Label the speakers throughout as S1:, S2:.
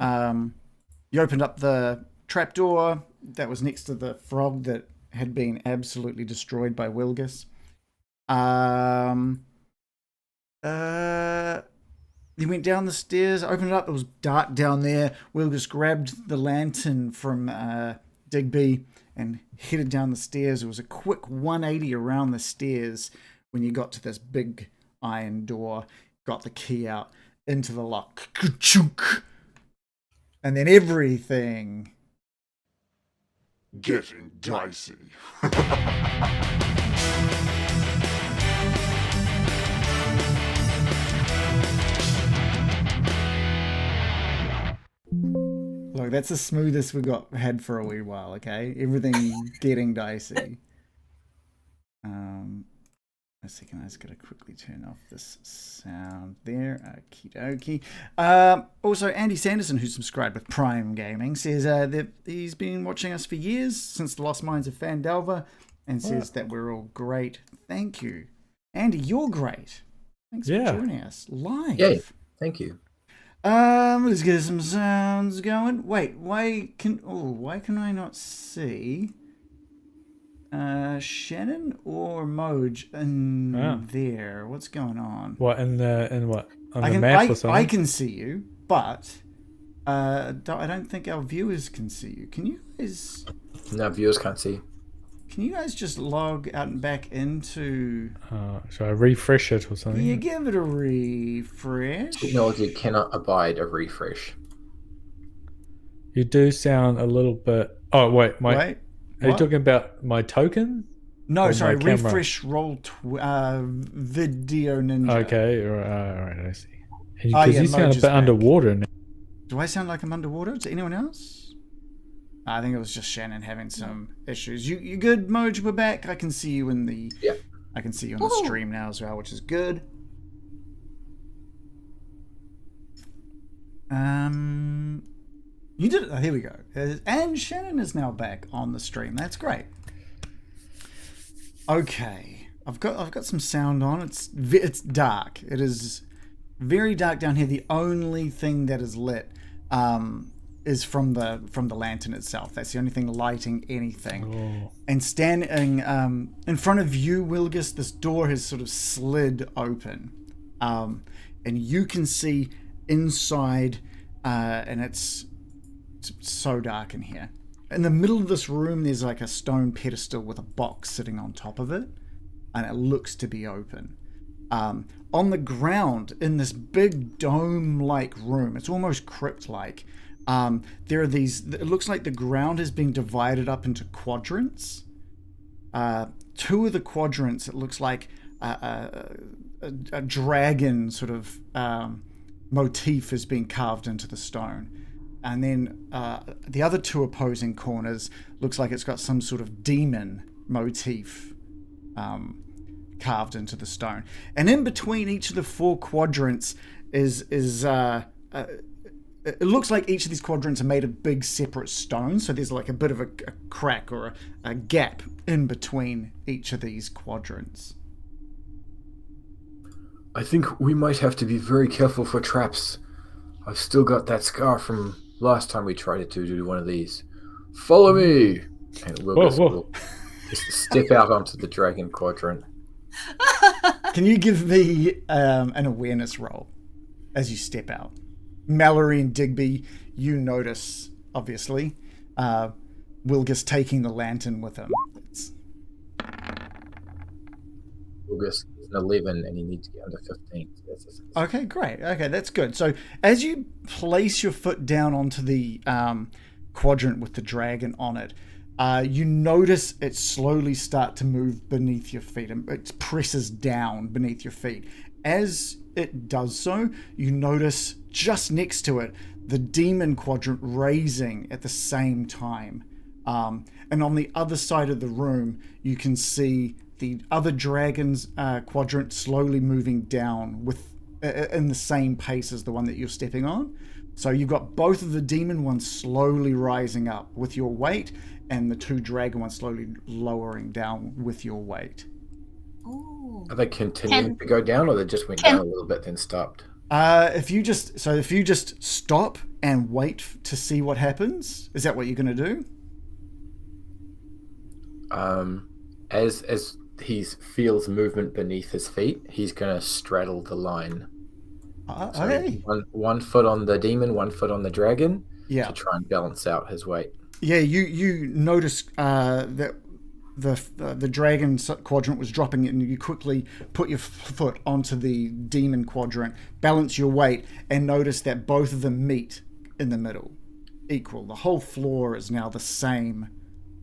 S1: You opened up the trapdoor that was next to the frog that had been absolutely destroyed by Wilgus. Um, uh, you went down the stairs, opened it up. It was dark down there. Wilgus grabbed the lantern from Digby and headed down the stairs. It was a quick 180 around the stairs when you got to this big iron door. Got the key out into the lock. And then everything
S2: Getting dicey.
S1: Look, that's the smoothest we had for a wee while, okay? Everything getting dicey. A second, I just gotta quickly turn off this sound there. Okie dokie. Also, Andy Sanderson, who's subscribed with Prime Gaming, says that he's been watching us for years, since the Lost Mines of Fandelver, and says that we're all great. Thank you. Andy, you're great. Thanks for joining us live.
S3: Yay, thank you.
S1: Let's get some sounds going. Wait, why can I not see Shannon or Moj in there? What's going on?
S4: What in what on the map or something?
S1: I can see you, but I don't think our viewers can see you. Can you guys?
S3: No, viewers can't see.
S1: Can you guys just log out and back into?
S4: Should I refresh it or something?
S1: Yeah, give it a refresh.
S3: Technology cannot abide a refresh.
S4: You do sound a little bit. Oh wait.
S1: Wait.
S4: Are you talking about my token?
S1: No, sorry. Refresh roll video ninja.
S4: Okay, all right. I see. Because you sound a bit underwater now.
S1: Do I sound like I'm underwater? To anyone else? I think it was just Shannon having some issues. You good, Moj? We're back. I can see you in the.
S3: Yeah.
S1: I can see you on the stream now as well, which is good. You did it. Oh, here we go. And Shannon is now back on the stream. That's great. Okay, I've got some sound on. It's dark. It is very dark down here. The only thing that is lit is from the lantern itself. That's the only thing lighting anything.
S4: Oh.
S1: And standing in front of you, Wilgus, this door has sort of slid open, and you can see inside, and it's so dark in here. In the middle of this room, there's like a stone pedestal with a box sitting on top of it, and it looks to be open. On the ground, in this big dome-like room, it's almost crypt-like. There are these. It looks like the ground has been divided up into quadrants. Two of the quadrants, it looks like a dragon sort of motif has been carved into the stone. And then the other two opposing corners looks like it's got some sort of demon motif carved into the stone. And in between each of the four quadrants is it looks like each of these quadrants are made of big separate stones. So there's like a bit of a crack or a gap in between each of these quadrants.
S3: I think we might have to be very careful for traps. I've still got that scar from last time we tried to do one of these. Follow me! And we'll just step out onto the dragon quadrant.
S1: Can you give me an awareness roll as you step out? Mallory and Digby, you notice, obviously, Wilgus taking the lantern with him.
S3: Wilgus is an 11 and he needs to get under 15.
S1: Okay, great. Okay, that's good. So as you place your foot down onto the quadrant with the dragon on it, you notice it slowly start to move beneath your feet. It presses down beneath your feet. As it does so, you notice just next to it the demon quadrant raising at the same time. And on the other side of the room, you can see the other dragon's quadrant slowly moving down with in the same pace as the one that you're stepping on. So you've got both of the demon ones slowly rising up with your weight, and the two dragon ones slowly lowering down with your weight.
S5: Ooh.
S3: Are they continuing to go down, or they just went down a little bit then stopped?
S1: If you just stop and wait to see what happens, is that what you're going to do?
S3: As he feels movement beneath his feet, he's gonna straddle the line. So
S1: Okay.
S3: one foot on the demon, one foot on the dragon,
S1: Yeah.
S3: to try and balance out his weight.
S1: Yeah. You notice that the dragon quadrant was dropping, and you quickly put your foot onto the demon quadrant, balance your weight, and notice that both of them meet in the middle, equal. The whole floor is now the same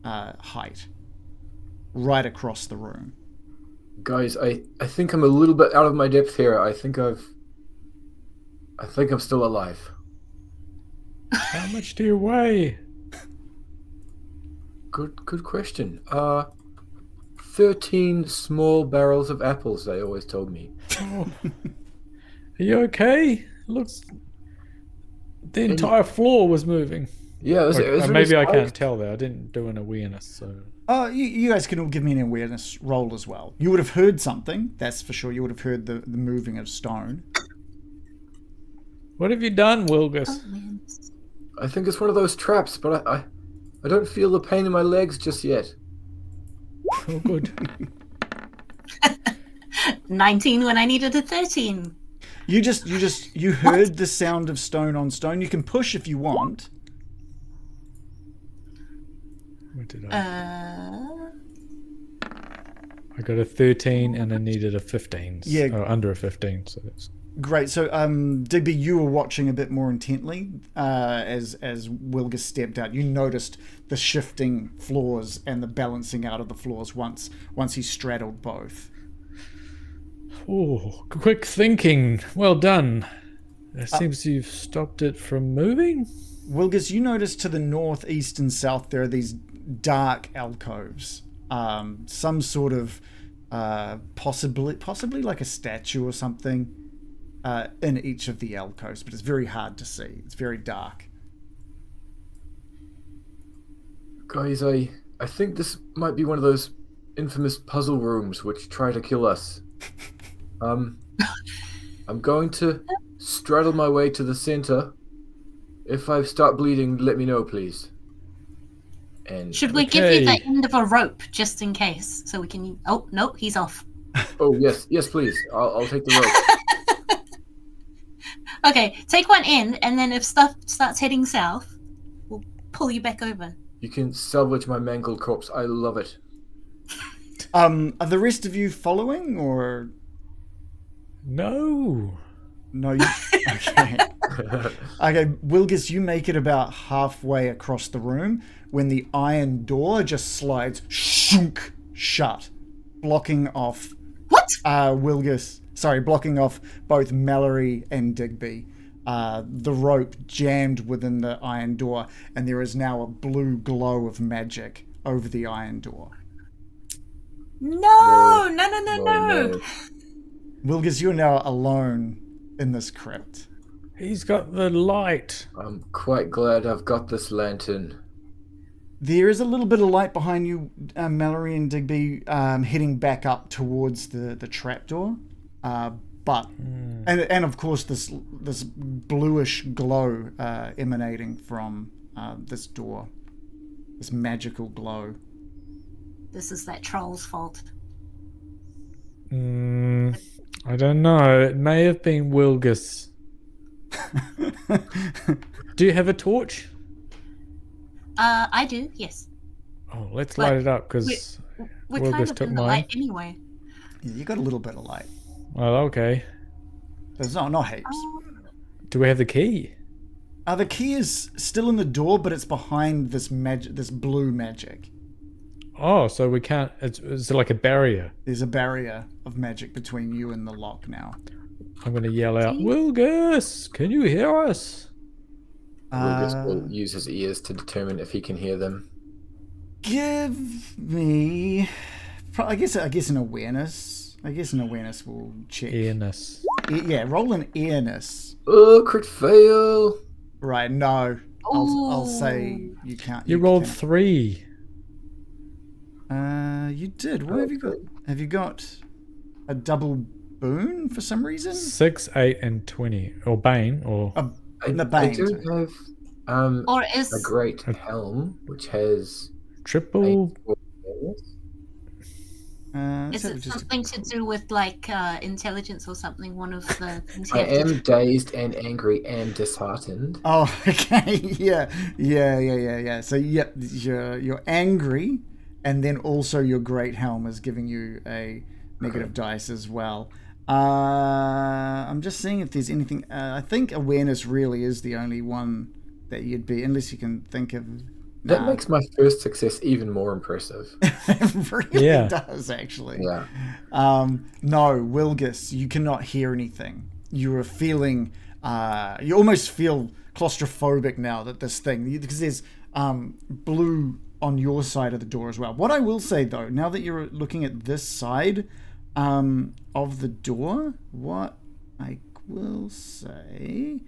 S1: height, right across the room.
S3: Guys, I think I'm a little bit out of my depth here. I think I'm still alive.
S4: How much do you weigh?
S3: Good question. 13 small barrels of apples, they always told me.
S4: Oh. Are you okay? Looks... The entire floor was moving.
S3: Yeah, it was
S4: maybe
S3: really
S4: I can't tell there. I didn't do an awareness, so...
S1: You guys can all give me an awareness roll as well. You would have heard something, that's for sure. You would have heard the moving of stone.
S4: What have you done, Wilgus?
S2: Oh, man.
S3: I think it's one of those traps, but I don't feel the pain in my legs just yet.
S4: Oh, good.
S2: 19 when I needed a 13.
S1: You heard the sound of stone on stone. You can push if you want.
S4: What did I got a 13 and I needed a 15.
S1: Yeah.
S4: Oh, under a 15, so that's...
S1: Great. So, Digby, you were watching a bit more intently as Wilgus stepped out. You noticed the shifting floors and the balancing out of the floors once he straddled both.
S4: Oh, quick thinking. Well done. It seems you've stopped it from moving.
S1: Wilgus, you notice to the north, east, and south there are these dark alcoves. Some sort of possibly like a statue or something. In each of the alcoves, but it's very hard to see. It's very dark.
S3: Guys, I think this might be one of those infamous puzzle rooms which try to kill us. I'm going to straddle my way to the center. If I start bleeding, let me know, please. And
S2: Should we give you the end of a rope just in case, so we can? Oh no, he's off.
S3: Oh yes, please. I'll take the rope.
S2: Okay, take one end, and then if stuff starts heading south, we'll pull you back over.
S3: You can salvage my mangled corpse. I love it.
S1: Are the rest of you following, or
S4: No.
S1: no? Okay. Okay, Wilgus, you make it about halfway across the room when the iron door just slides shut, blocking off
S2: What?
S1: Wilgus. Sorry, blocking off both Mallory and Digby. The rope jammed within the iron door, and there is now a blue glow of magic over the iron door.
S2: No.
S1: Wilgus, you're now alone in this crypt.
S4: He's got the light.
S3: I'm quite glad I've got this lantern.
S1: There is a little bit of light behind you, Mallory and Digby, heading back up towards the trapdoor. But and of course this bluish glow emanating from this door, this magical glow.
S2: This is that troll's fault.
S4: I don't know. It may have been Wilgus. Do you have a torch?
S2: I do, yes.
S4: Oh, let's light it up because
S2: We're
S4: Wilgus
S2: kind of
S4: took
S2: in the
S4: mine.
S2: light anyway.
S1: Yeah, you got a little bit of light.
S4: Well, okay.
S1: There's not heaps.
S4: Do we have the key?
S1: The key is still in the door, but it's behind this blue magic.
S4: Oh, so we can't... It's like a barrier.
S1: There's a barrier of magic between you and the lock now.
S4: I'm going to yell out, Wilgus, can you hear us?
S3: Wilgus will use his ears to determine if he can hear them.
S1: Give me... I guess an awareness. I guess an awareness will check.
S4: Earness.
S1: Yeah, roll an earness.
S3: Oh, crit fail.
S1: Right, no. I'll
S2: Ooh.
S1: say you can't.
S4: You rolled
S1: can't.
S4: 3.
S1: You did. What have you got? Have you got a double boon for some reason.
S4: 6, 8, and 20, or Bane, or
S1: The
S3: I
S1: Bane.
S3: do have
S2: Or
S3: a
S2: is
S3: great helm, which has
S4: triple.
S3: 8 areas.
S1: Let's
S2: is
S1: have
S2: it
S1: just a
S2: something to do with like intelligence or something? One of the things you
S3: I
S2: have to
S3: am dazed and angry and disheartened.
S1: Oh, okay. Yeah. So you're angry, and then also your great helm is giving you a negative dice as well. I'm just seeing if there's anything. I think awareness really is the only one that you'd be, unless you can think of.
S3: That
S1: Nah.
S3: makes my first success even more impressive.
S1: It really
S4: Yeah.
S1: does, actually.
S3: Yeah.
S1: No, Wilgus, you cannot hear anything. You are feeling, you almost feel claustrophobic now that this thing, because there's blue on your side of the door as well. What I will say, though, now that you're looking at this side of the door, what I will say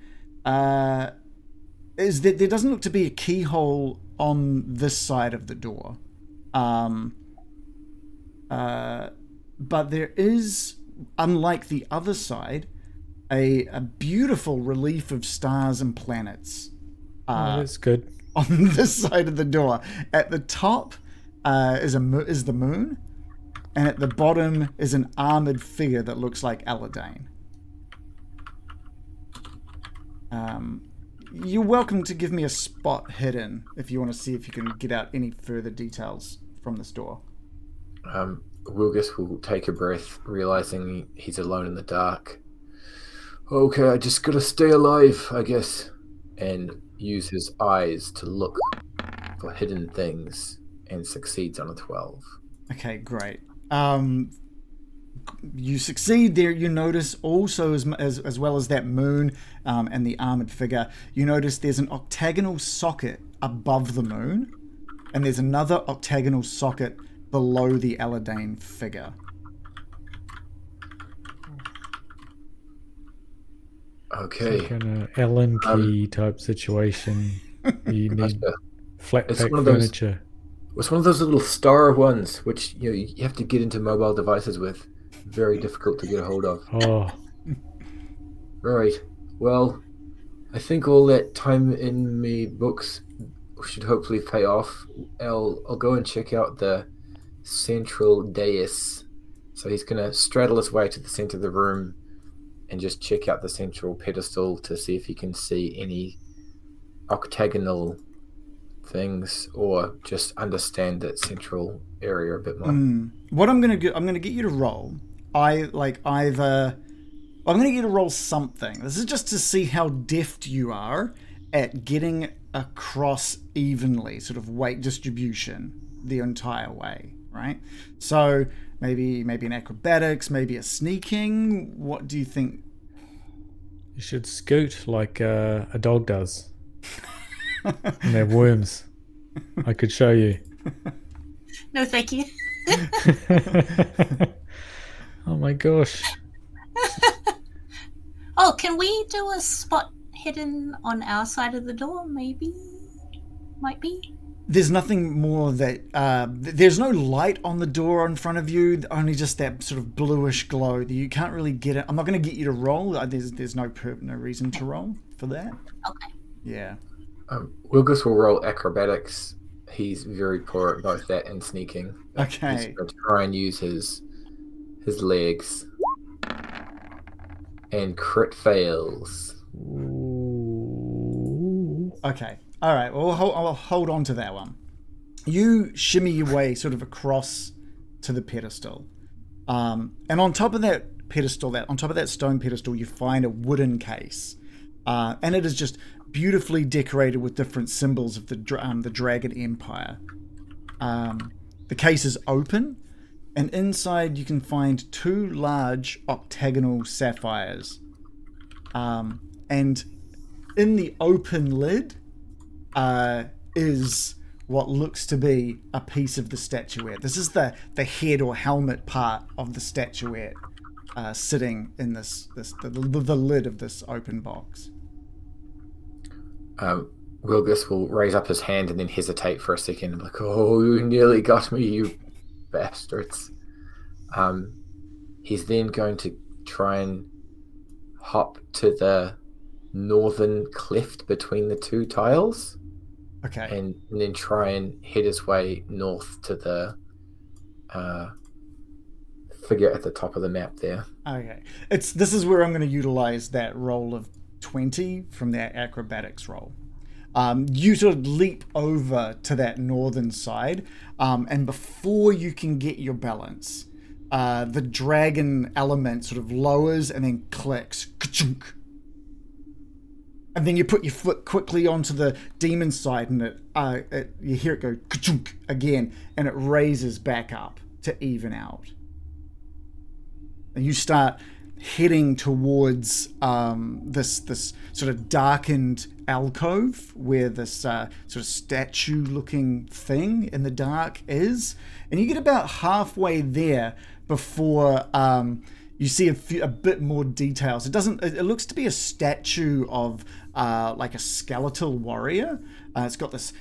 S1: is that there doesn't look to be a keyhole on this side of the door. But there is, unlike the other side, a beautiful relief of stars and planets
S4: Oh, that's good.
S1: on this side of the door. At the top is the moon, and at the bottom is an armored figure that looks like Aladane. You're welcome to give me a spot hidden if you want to see if you can get out any further details from this door.
S3: Wilgus will take a breath, realizing he's alone in the dark. Okay, I just gotta stay alive, I guess, and use his eyes to look for hidden things, and succeeds on a 12.
S1: Okay, great. You succeed there. You notice also, as well as that moon and the armored figure, you notice there's an octagonal socket above the moon, and there's another octagonal socket below the Aladane figure.
S3: Okay.
S4: Some kind of Allen key type situation. You need flat
S3: It's
S4: pack
S3: one of those-
S4: furniture.
S3: It's one of those little star ones, which you have to get into mobile devices with. Very difficult to get a hold of.
S4: Oh,
S3: Right. Well, I think all that time in me books should hopefully pay off. I'll go and check out the central dais. So he's gonna straddle his way to the center of the room and just check out the central pedestal to see if he can see any octagonal things or just understand that central area a bit more.
S1: What I'm gonna get you to roll. I'm gonna get you to roll something. This is just to see how deft you are at getting across evenly, sort of weight distribution the entire way, right? So maybe an acrobatics, maybe a sneaking. What do you think?
S4: you should scoot like a dog does. And they're worms. I could show you.
S2: No, thank you.
S4: Oh my gosh.
S2: Oh, can we do a spot hidden on our side of the door? Maybe, might be.
S1: There's nothing more that there's no light on the door in front of you. Only just that sort of bluish glow that you can't really get it. I'm not going to get you to roll. There's no reason to roll for that.
S2: Okay.
S1: Yeah.
S3: Wilgus will roll acrobatics. He's very poor at both that and sneaking.
S1: Okay.
S3: He's going to try and use his legs. And crit fails.
S4: Ooh.
S1: Okay. All right. Well, I'll hold on to that one. You shimmy your way sort of across to the pedestal, and on top of that pedestal, on top of that stone pedestal, you find a wooden case, and it is just beautifully decorated with different symbols of the Dragon Empire. The case is open, and inside you can find 2 large octagonal sapphires, and in the open lid is what looks to be a piece of the statuette. This is the head or helmet part of the statuette sitting in the lid of this open box.
S3: Wilgus will raise up his hand and then hesitate for a second and be like, oh, you nearly got me, you bastards. He's then going to try and hop to the northern cleft between the two tiles,
S1: Okay.
S3: and then try and head his way north to the figure at the top of the map there.
S1: Okay. This is where I'm going to utilize that roll of 20 from that acrobatics roll. You sort of leap over to that northern side, and before you can get your balance, the dragon element sort of lowers and then clicks. Ka-chunk. And then you put your foot quickly onto the demon side, and you hear it go ka-chunk again, and it raises back up to even out. And you start heading towards this sort of darkened alcove where this sort of statue-looking thing in the dark is, and you get about halfway there before you see a bit more details. It looks to be a statue of like a skeletal warrior. It's got this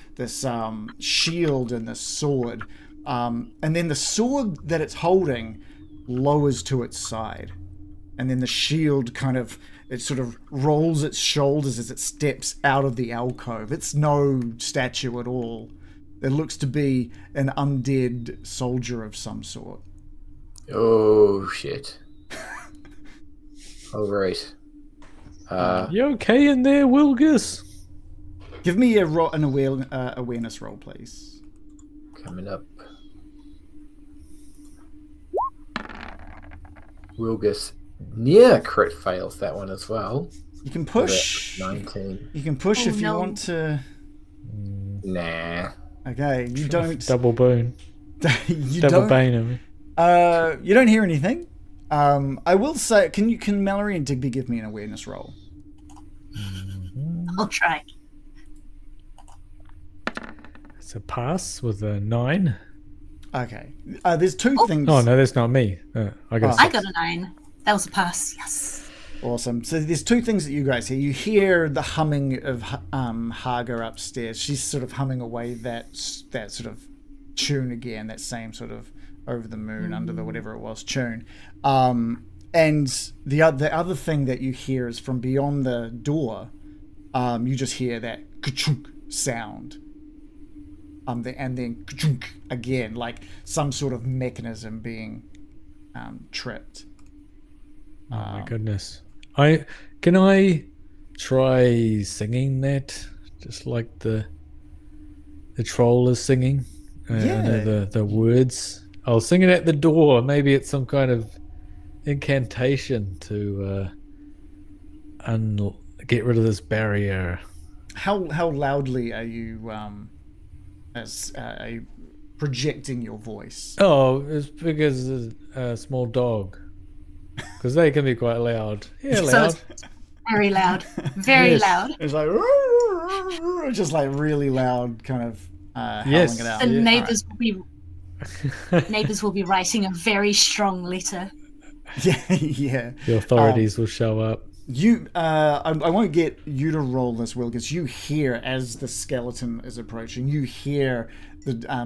S1: shield and this sword, and then the sword that it's holding lowers to its side, and then the shield it sort of rolls its shoulders as it steps out of the alcove. It's no statue at all. It looks to be an undead soldier of some sort.
S3: Oh shit. All right.
S4: You okay in there, Wilgus?
S1: Give me an awareness roll, please.
S3: Coming up. Wilgus near crit fails that one as well.
S1: You can push.
S3: 19.
S1: You can push if you
S2: no.
S1: want to.
S3: Nah.
S1: Okay, you don't.
S4: Double boon.
S1: You
S4: Double
S1: don't.
S4: bane, I mean.
S1: You don't hear anything. I will say, can Mallory and Digby give me an awareness roll?
S2: I'll try.
S4: It's a pass with a 9.
S1: Okay. There's two things.
S4: Oh, no, that's not me. I got a 6.
S2: I got a 9. That was a pass. Yes.
S1: Awesome. So there's two things that you guys hear. You hear the humming of Hagar upstairs. She's sort of humming away that sort of tune again, that same sort of over the moon, under the whatever it was tune. And the other thing that you hear is from beyond the door. You just hear that ka-chunk sound. And then ka-chunk again, like some sort of mechanism being tripped.
S4: Oh my goodness. Can I try singing that? Just like the troll is singing?
S1: Yeah.
S4: I know the words. I'll sing it at the door. Maybe it's some kind of incantation to get rid of this barrier.
S1: How loudly are you projecting your voice?
S4: Oh, as big as a small dog. Because they can be quite loud. Yeah,
S2: So
S4: loud.
S2: it's very loud. Very
S4: Yes.
S2: loud.
S1: It's like just like really loud, kind of howling
S4: Yes.
S1: it out.
S2: The
S4: Yeah.
S2: neighbors will be writing a very strong letter.
S1: Yeah.
S4: The authorities will show up.
S1: You, I won't get you to roll this, Wilkins. You hear as the skeleton is approaching. You hear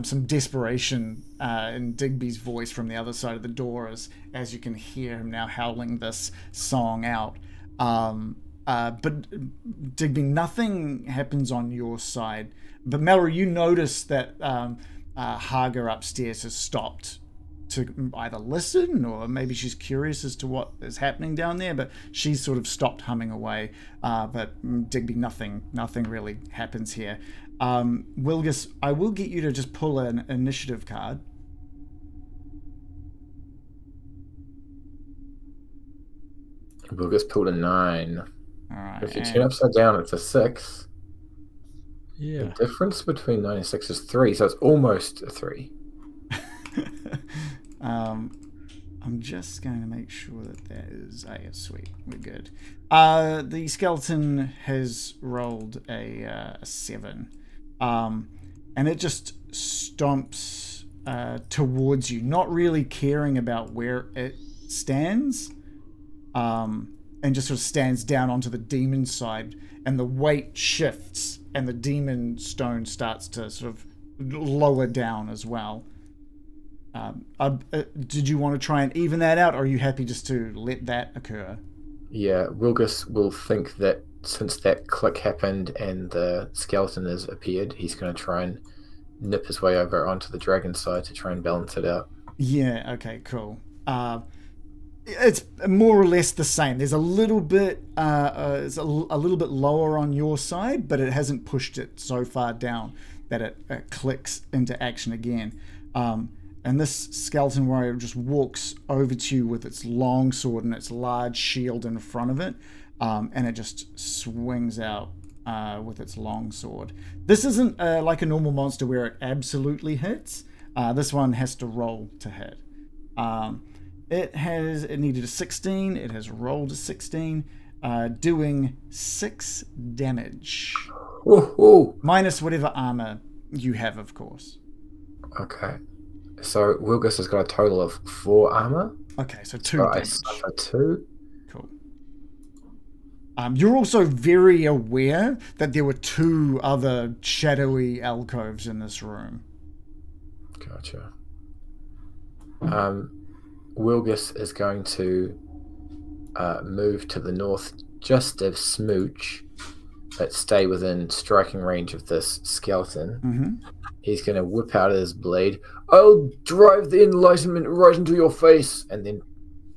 S1: some desperation in Digby's voice from the other side of the door, as you can hear him now howling this song out. But Digby, nothing happens on your side. But Mallory, you notice that Hagar upstairs has stopped to either listen, or maybe she's curious as to what is happening down there, but she's sort of stopped humming away. But Digby, nothing really happens here. Wilgus, I will get you to just pull an initiative card.
S3: Wilgus pulled a 9.
S1: All right.
S3: If you turn upside down, it's a 6.
S4: Yeah.
S3: The difference between 9 and 6 is 3, so it's almost a 3.
S1: I'm just going to make sure that is... Oh, yeah, sweet. We're good. The skeleton has rolled a 7. And it just stomps towards you, not really caring about where it stands, and just sort of stands down onto the demon side, and the weight shifts, and the demon stone starts to sort of lower down as well. Did you want to try and even that out, or are you happy just to let that occur?
S3: Yeah, Wilgus will think that since that click happened and the skeleton has appeared, he's going to try and nip his way over onto the dragon side to try and balance it out.
S1: Yeah, okay, cool. It's more or less the same. There's a little bit, it's a little bit lower on your side, but it hasn't pushed it so far down that it clicks into action again. And this skeleton warrior just walks over to you with its long sword and its large shield in front of it, and it just swings out with its long sword. This isn't like a normal monster where it absolutely hits. This one has to roll to hit. It needed a 16. It has rolled a 16, doing 6 damage.
S3: Ooh.
S1: Minus whatever armor you have, of course.
S3: Okay. So Wilgus has got a total of 4 armor.
S1: Okay, so 2
S3: So
S1: damage.
S3: I suffer 2.
S1: Cool. You're also very aware that there were 2 other shadowy alcoves in this room.
S3: Gotcha. Wilgus is going to move to the north just of Smooch, but stay within striking range of this skeleton.
S1: Mm-hmm.
S3: He's going to whip out his blade. I'll drive the enlightenment right into your face, and then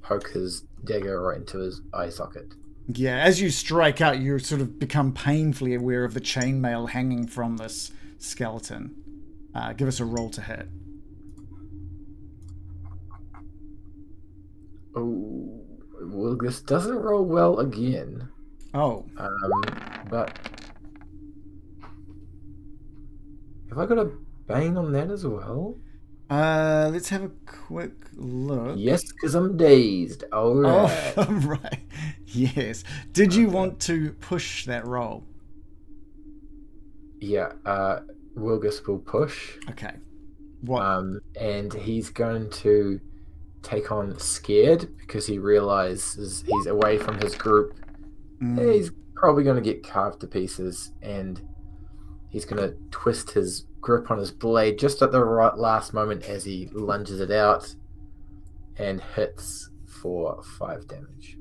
S3: poke his dagger right into his eye socket.
S1: Yeah, as you strike out, you sort of become painfully aware of the chainmail hanging from this skeleton. Give us a roll to hit.
S3: Oh, Wilgus doesn't roll well again.
S1: Oh.
S3: But have I got a bane on that as well?
S1: Let's have a quick look.
S3: Yes, because I'm dazed. All right.
S1: Oh, right. Yes. Did you want to push that roll?
S3: Yeah. Wilgus will push.
S1: Okay. What?
S3: And he's going to take on Scared because he realizes he's away from his group. He's probably going to get carved to pieces, and he's going to twist his grip on his blade just at the right last moment as he lunges it out and hits for 5 damage.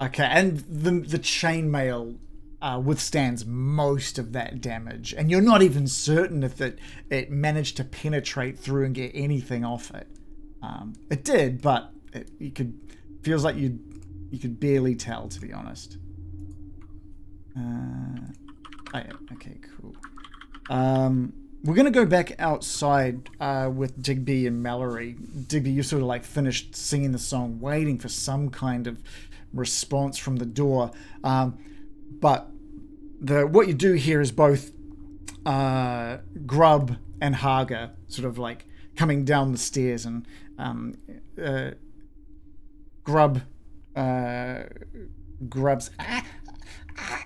S1: Okay, and the chainmail withstands most of that damage, and you're not even certain if it managed to penetrate through and get anything off it. It did, but feels like you could barely tell, to be honest. Yeah, okay, cool. We're gonna go back outside with Digby and Mallory. Digby, you sort of like finished singing the song, waiting for some kind of response from the door. But what you do here is both Grub and Haga sort of like coming down the stairs, and Grub's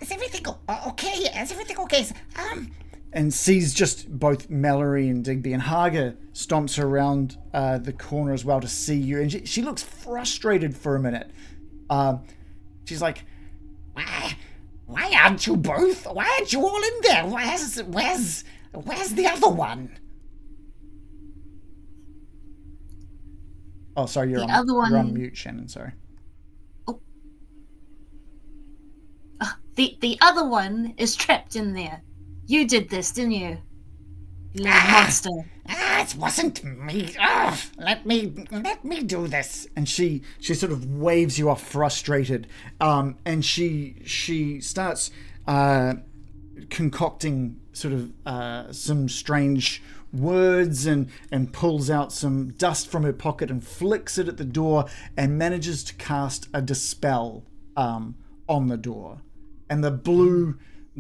S1: is everything okay? Is everything okay? And sees just both Mallory and Digby, and Haga stomps around the corner as well to see you, and she looks frustrated for a minute. She's like, why aren't you both? Why aren't you all in there? Where's the other one? Oh, sorry, you're on mute, Shannon. Sorry.
S2: Oh. The other one is trapped in there. You did this, didn't you? You little monster.
S1: It wasn't me. Let me do this. And she sort of waves you off, frustrated. And she starts concocting sort of some strange words and pulls out some dust from her pocket and flicks it at the door and manages to cast a dispel on the door. And the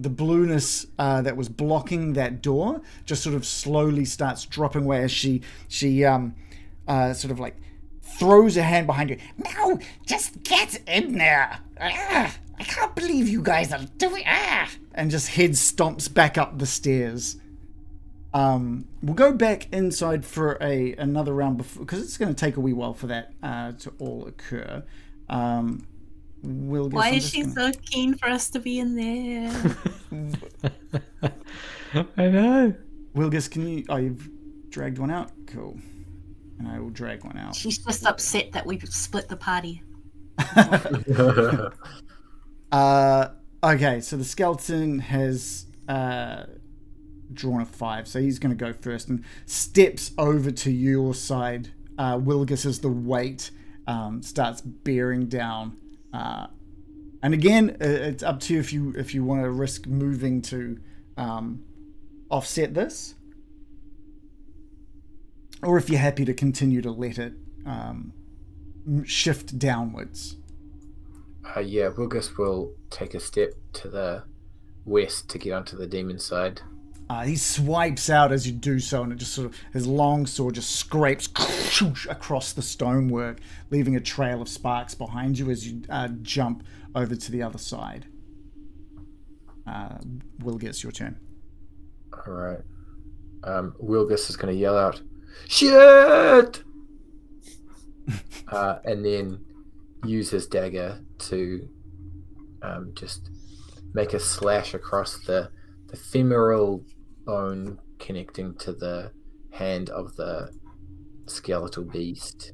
S1: blueness that was blocking that door just sort of slowly starts dropping away as she sort of like throws her hand behind you. No, just get in there. I can't believe you guys are doing and just head stomps back up the stairs. We'll go back inside for another round before, because it's going to take a wee while for that to all occur.
S2: Why is she so keen for us to be in there?
S4: I know.
S1: Wilgus, can you... Oh, you've dragged one out? Cool. And I will drag one out.
S2: She's just upset that we've split the party.
S1: Okay, so the skeleton has drawn a 5, so he's going to go first and steps over to your side. Wilgus, as the weight starts bearing down. And again, it's up to you if you want to risk moving to offset this, or if you're happy to continue to let it shift downwards.
S3: Yeah, Wilgus will take a step to the west to get onto the demon side.
S1: He swipes out as you do so, and it just sort of, his long sword just scrapes across the stonework, leaving a trail of sparks behind you as you jump over to the other side. Wilgus, your turn.
S3: All right. Wilgus is going to yell out, "Shit!" And then use his dagger to just make a slash across the femoral bone connecting to the hand of the skeletal beast,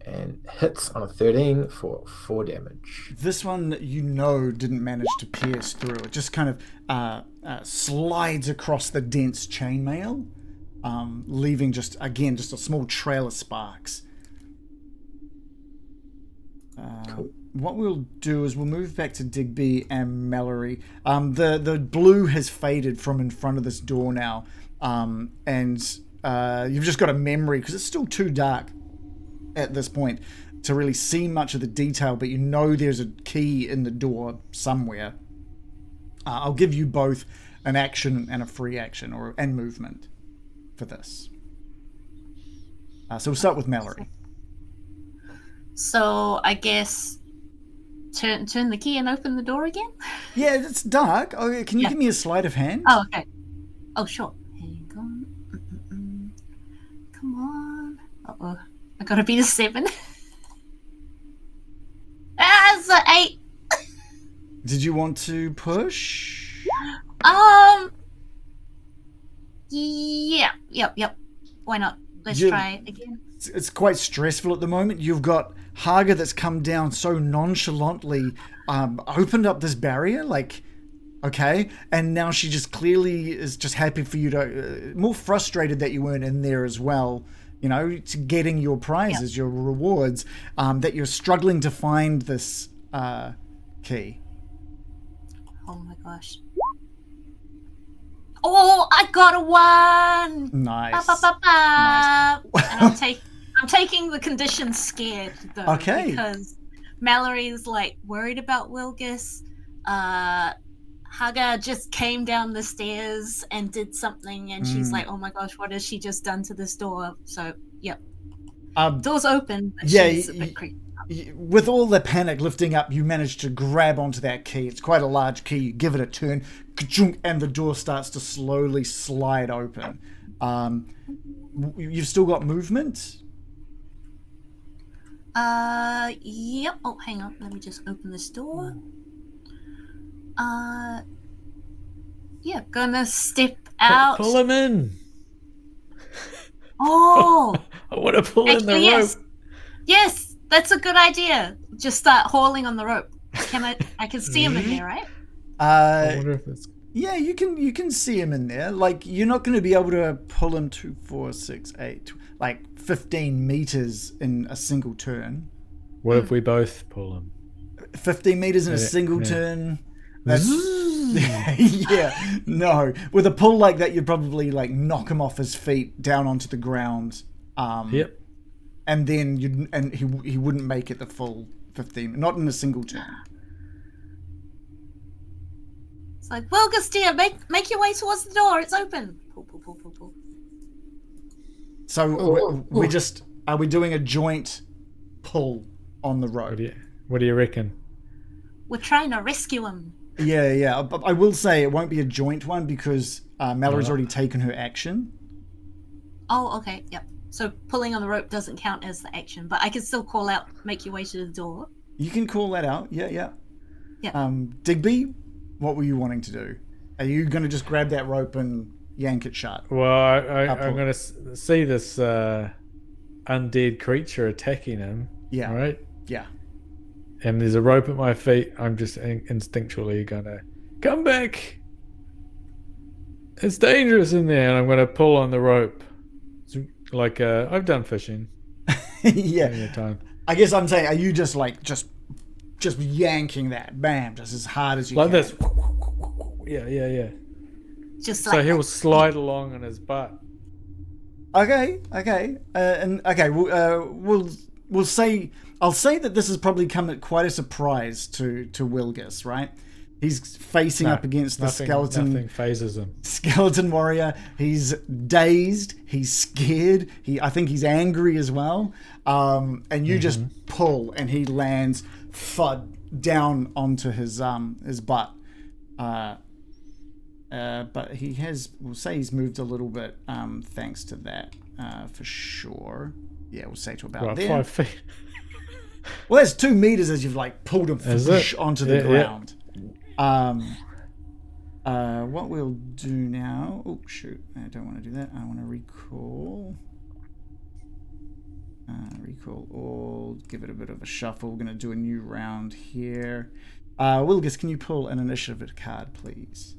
S3: and hits on a 13 for 4 damage.
S1: This one, didn't manage to pierce through. It just kind of slides across the dense chainmail, leaving just a small trail of sparks.
S3: Cool.
S1: What we'll do is we'll move back to Digby and Mallory. The blue has faded from in front of this door now, and you've just got a memory, because it's still too dark at this point to really see much of the detail, but you know there's a key in the door somewhere. I'll give you both an action and a free action and movement for this. So we'll start with Mallory.
S2: So I guess turn the key and open the door again?
S1: Yeah, it's dark. Oh, can you give me a sleight of hand?
S2: Oh, okay. Oh, sure. Hang on. Come on. Uh-oh. I gotta be the 7. It's an 8.
S1: Did you want to push?
S2: Yeah. Yep. Why not? Let's try it again.
S1: It's quite stressful at the moment. You've got Haga that's come down so nonchalantly, opened up this barrier, okay, and now she just clearly is just happy for you to, more frustrated that you weren't in there as well, to getting your prizes, your rewards, that you're struggling to find this key.
S2: Oh my gosh. Oh, I got a 1!
S1: Nice.
S2: Nice. And I'm taking the condition scared, though.
S1: Okay.
S2: Because Mallory's, worried about Wilgus. Haga just came down the stairs and did something, and she's like, oh my gosh, what has she just done to this door? So, yep. Door's open, but she's a bit creepy.
S1: With all the panic lifting up, you manage to grab onto that key. It's quite a large key. You give it a turn, and the door starts to slowly slide open. You've still got movement?
S2: Yep. Oh, hang on. Let me just open this door. Yeah, gonna step out.
S4: Pull him in.
S2: Oh!
S4: I want to pull in the rope.
S2: Yes, that's a good idea. Just start hauling on the rope. I can see him in there, right?
S4: I wonder if it's...
S1: Yeah, you can see him in there. You're not going to be able to pull him 2, 4, 6, 8, 15 meters in a single turn.
S4: What if we both pull him?
S1: 15 meters in a single turn. That's, yeah, no. With a pull like that, you'd probably knock him off his feet down onto the ground.
S4: Yep.
S1: And then he wouldn't make it the full 15, not in a single turn.
S2: It's Wilgus, dear, make your way towards the door. It's open. Pull.
S1: So are we doing a joint pull on the rope?
S4: What do you reckon?
S2: We're trying to rescue him.
S1: Yeah. But I will say it won't be a joint one because Mallory's already taken her action.
S2: Oh, okay. Yep. So pulling on the rope doesn't count as the action, but I can still call out, make your way to the door.
S1: You can call that out. Yeah.
S2: Yeah.
S1: Digby, what were you wanting to do? Are you going to just grab that rope and, yank it shut.
S4: Well, I'm going to see this undead creature attacking him.
S1: Yeah.
S4: Right?
S1: Yeah.
S4: And there's a rope at my feet. I'm just instinctually going to come back. It's dangerous in there. And I'm going to pull on the rope. Like I've done fishing.
S1: Yeah.
S4: Time.
S1: I guess I'm saying, are you just like just yanking that, bam, just as hard as you
S4: like
S1: can?
S4: Like this. Yeah.
S2: Just
S4: so he'll slide along on his butt.
S1: Okay. We'll say, I'll say that this has probably come at quite a surprise to Wilgus, right? He's facing up against the skeleton.
S4: Nothing phases him.
S1: Skeleton warrior. He's dazed. He's scared. I think he's angry as well. And you just pull, and he lands thud down onto his butt. But we'll say he's moved a little bit, thanks to that, for sure. Yeah, we'll say to about there.
S4: 5 feet.
S1: Well, that's 2 meters as you've like pulled him onto the ground. What we'll do now... Oh, shoot. I don't want to do that. I want to recall. Recall all. Give it a bit of a shuffle. We're going to do a new round here. Wilgus, can you pull an initiative card, please?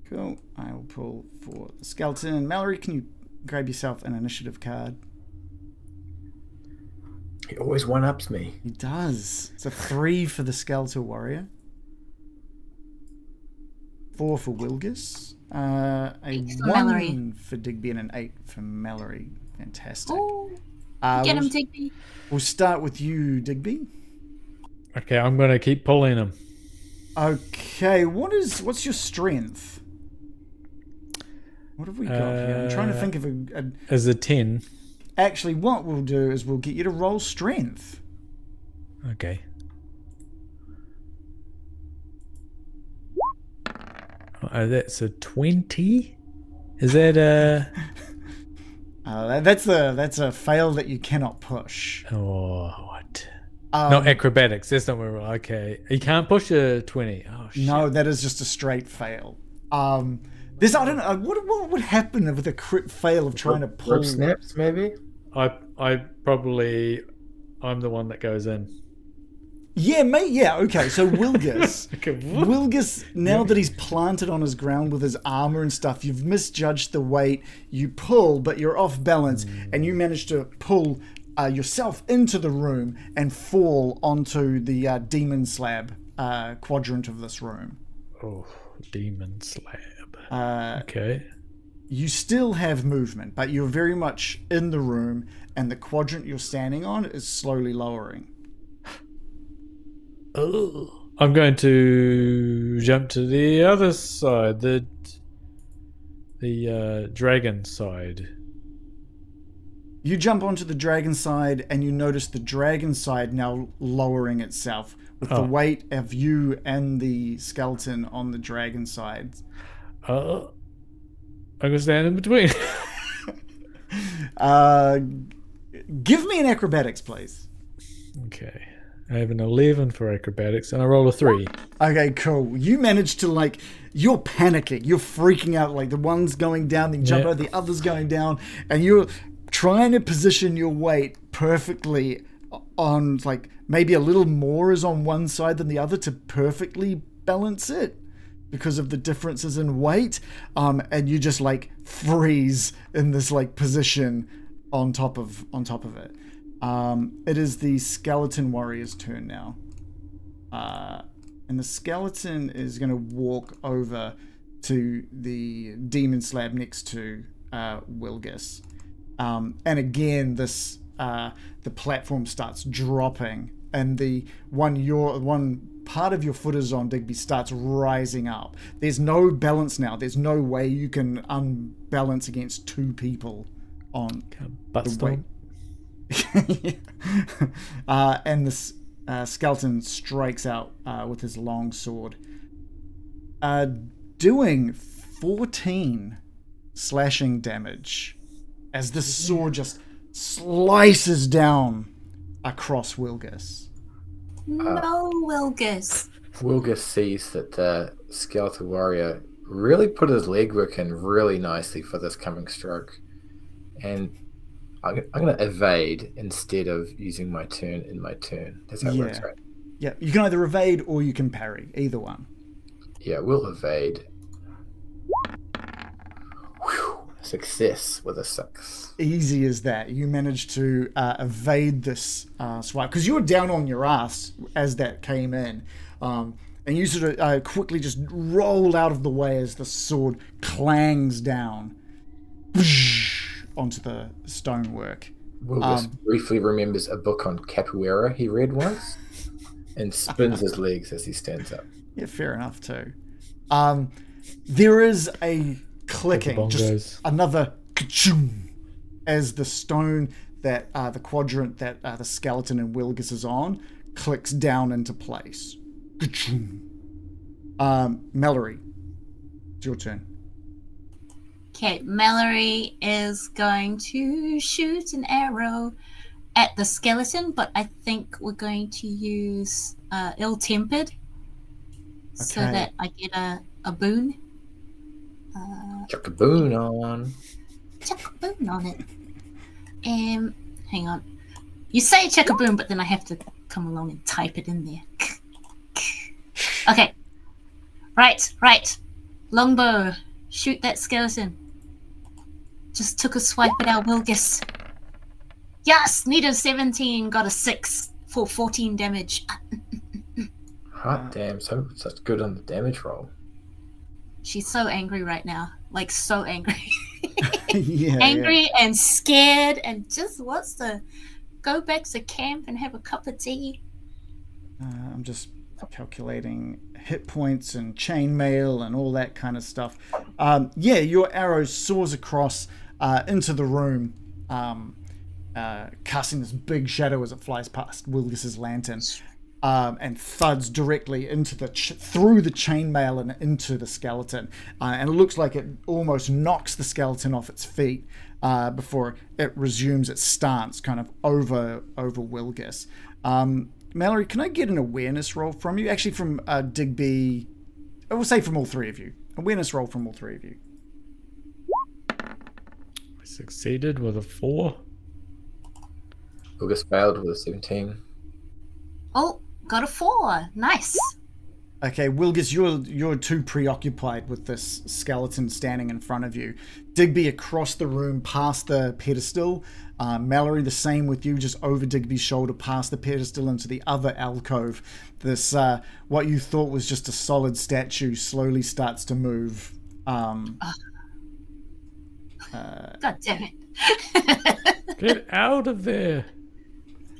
S1: Cool. I will pull for the skeleton. Mallory, can you grab yourself an initiative card?
S3: He always one-ups me.
S1: He does. It's a 3 for the skeletal warrior. 4 for Wilgus. A 1 for Digby and an 8 for Mallory. Fantastic.
S2: Oh, get him, Digby.
S1: We'll start with you, Digby.
S4: Okay, I'm going to keep pulling him.
S1: Okay, what's your strength? What have we got here? I'm trying to think of a...
S4: As a 10.
S1: Actually, what we'll do is we'll get you to roll strength.
S4: Okay. Oh, that's a 20? Is that a...
S1: that's a fail that you cannot push.
S4: Oh, what? No, acrobatics. That's not where we're... Okay. You can't push a 20. Oh, shit.
S1: No, that is just a straight fail. I don't know. What would happen with a crit fail of trying to pull...
S3: Rope snaps, maybe?
S4: I'm the one that goes in.
S1: Yeah, mate. Yeah, okay. So Wilgus, Wilgus, now that he's planted on his ground with his armor and stuff, you've misjudged the weight. You pull, but you're off balance, and you manage to pull yourself into the room and fall onto the demon slab quadrant of this room.
S4: Oh, demon slab.
S1: Okay. You still have movement, but you're very much in the room, and the quadrant you're standing on is slowly lowering.
S4: Oh. I'm going to jump to the other side, the dragon side.
S1: You jump onto the dragon side, and you notice the dragon side now lowering itself with the weight of you and the skeleton on the dragon side.
S4: I'm going to stand in between.
S1: Give me an acrobatics, please.
S4: Okay. I have an 11 for acrobatics, and I roll a 3.
S1: Okay, cool. You managed to, you're panicking. You're freaking out. The one's going down, then you jump over, the other's going down, and you're trying to position your weight perfectly on, maybe a little more is on one side than the other to perfectly balance it, because of the differences in weight, and you just freeze in this position on top of it. It is the skeleton warrior's turn now, and the skeleton is going to walk over to the demon slab next to Wilgus, and again this the platform starts dropping, and the one part of your foot is on, Digby, starts rising up. There's no balance now. There's no way you can unbalance against 2 people on the weight. And this skeleton strikes out with his long sword, doing 14 slashing damage as this sword just slices down across Wilgus.
S2: No, Wilgus.
S3: Wilgus sees that the skeletal warrior really put his legwork in really nicely for this coming stroke. And I'm going to evade instead of using my turn in my turn. That's how it works, right?
S1: Yeah, you can either evade or you can parry. Either one.
S3: Yeah, we'll evade. Whew, success with a 6.
S1: Easy as that. You managed to evade this swipe because you were down on your ass as that came in. And you sort of quickly just rolled out of the way as the sword clangs down onto the stonework.
S3: Wilgus briefly remembers a book on capoeira he read once and spins his legs as he stands up.
S1: Yeah, fair enough too. There is a clicking, just another ka-choom, as the stone that the quadrant that the skeleton in Wilgus is on clicks down into place. Ka-choom. Mallory, it's your turn.
S2: Okay, Mallory is going to shoot an arrow at the skeleton, but I think we're going to use ill-tempered so that I get a boon.
S3: Chuck a boon on.
S2: Chuck a boon on it. Hang on. You say chuck a boon, but then I have to come along and type it in there. Okay. Right. Longbow. Shoot that skeleton. Just took a swipe at our Wilgus. Yes! Needed 17, got a 6 for 14 damage.
S3: Hot damn, such good on the damage roll.
S2: She's so angry right now. Like, so angry.
S1: Angry
S2: and scared and just wants to go back to camp and have a cup of tea.
S1: I'm just calculating hit points and chainmail and all that kind of stuff. Your arrow soars across into the room, casting this big shadow as it flies past Wilgus's lantern, and thuds directly into through the chainmail and into the skeleton. And it looks like it almost knocks the skeleton off its feet before it resumes its stance, kind of over Wilgus. Mallory, can I get an awareness roll from you? Actually, from Digby. I will say from all three of you. Awareness roll from all three of you.
S4: I succeeded with a 4.
S3: Wilgus failed with a 17.
S2: Oh, got a 4. Nice.
S1: Okay, Wilgus, you're too preoccupied with this skeleton standing in front of you. Digby across the room, past the pedestal. Mallory, the same with you, just over Digby's shoulder, past the pedestal into the other alcove. This, what you thought was just a solid statue, slowly starts to move.
S2: God damn it.
S4: Get out of there.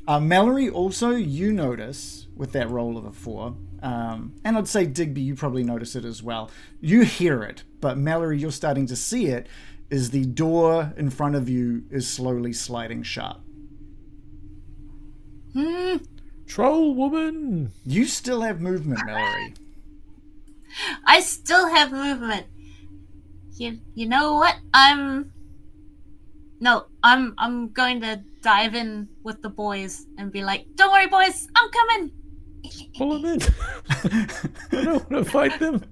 S1: Mallory, also, you notice, with that roll of a 4, and I'd say Digby, you probably notice it as well. You hear it, but Mallory, you're starting to see it, is the door in front of you is slowly sliding shut.
S4: Troll woman!
S1: You still have movement, Mallory.
S2: I still have movement. You know what? I'm going to dive in with the boys and be like, don't worry, boys, I'm coming.
S4: Pull them in. I don't want to fight them.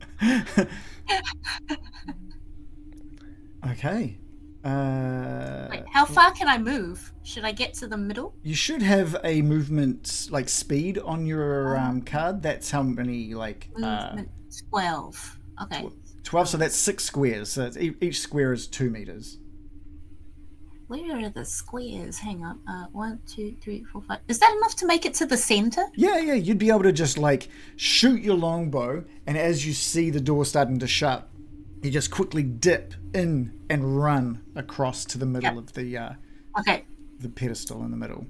S1: Okay.
S2: Wait, how far can I move? Should I get to the middle?
S1: You should have a movement like speed on your card. That's how many
S2: movement 12. Okay.
S1: 12. So that's 6 squares. So each square is 2 meters.
S2: Where are the squares? Hang on. 1, 2, 3, 4, 5. Is that enough to make it to the center?
S1: Yeah. You'd be able to just shoot your longbow, and as you see the door starting to shut, you just quickly dip in and run across to the middle of the the pedestal in the middle.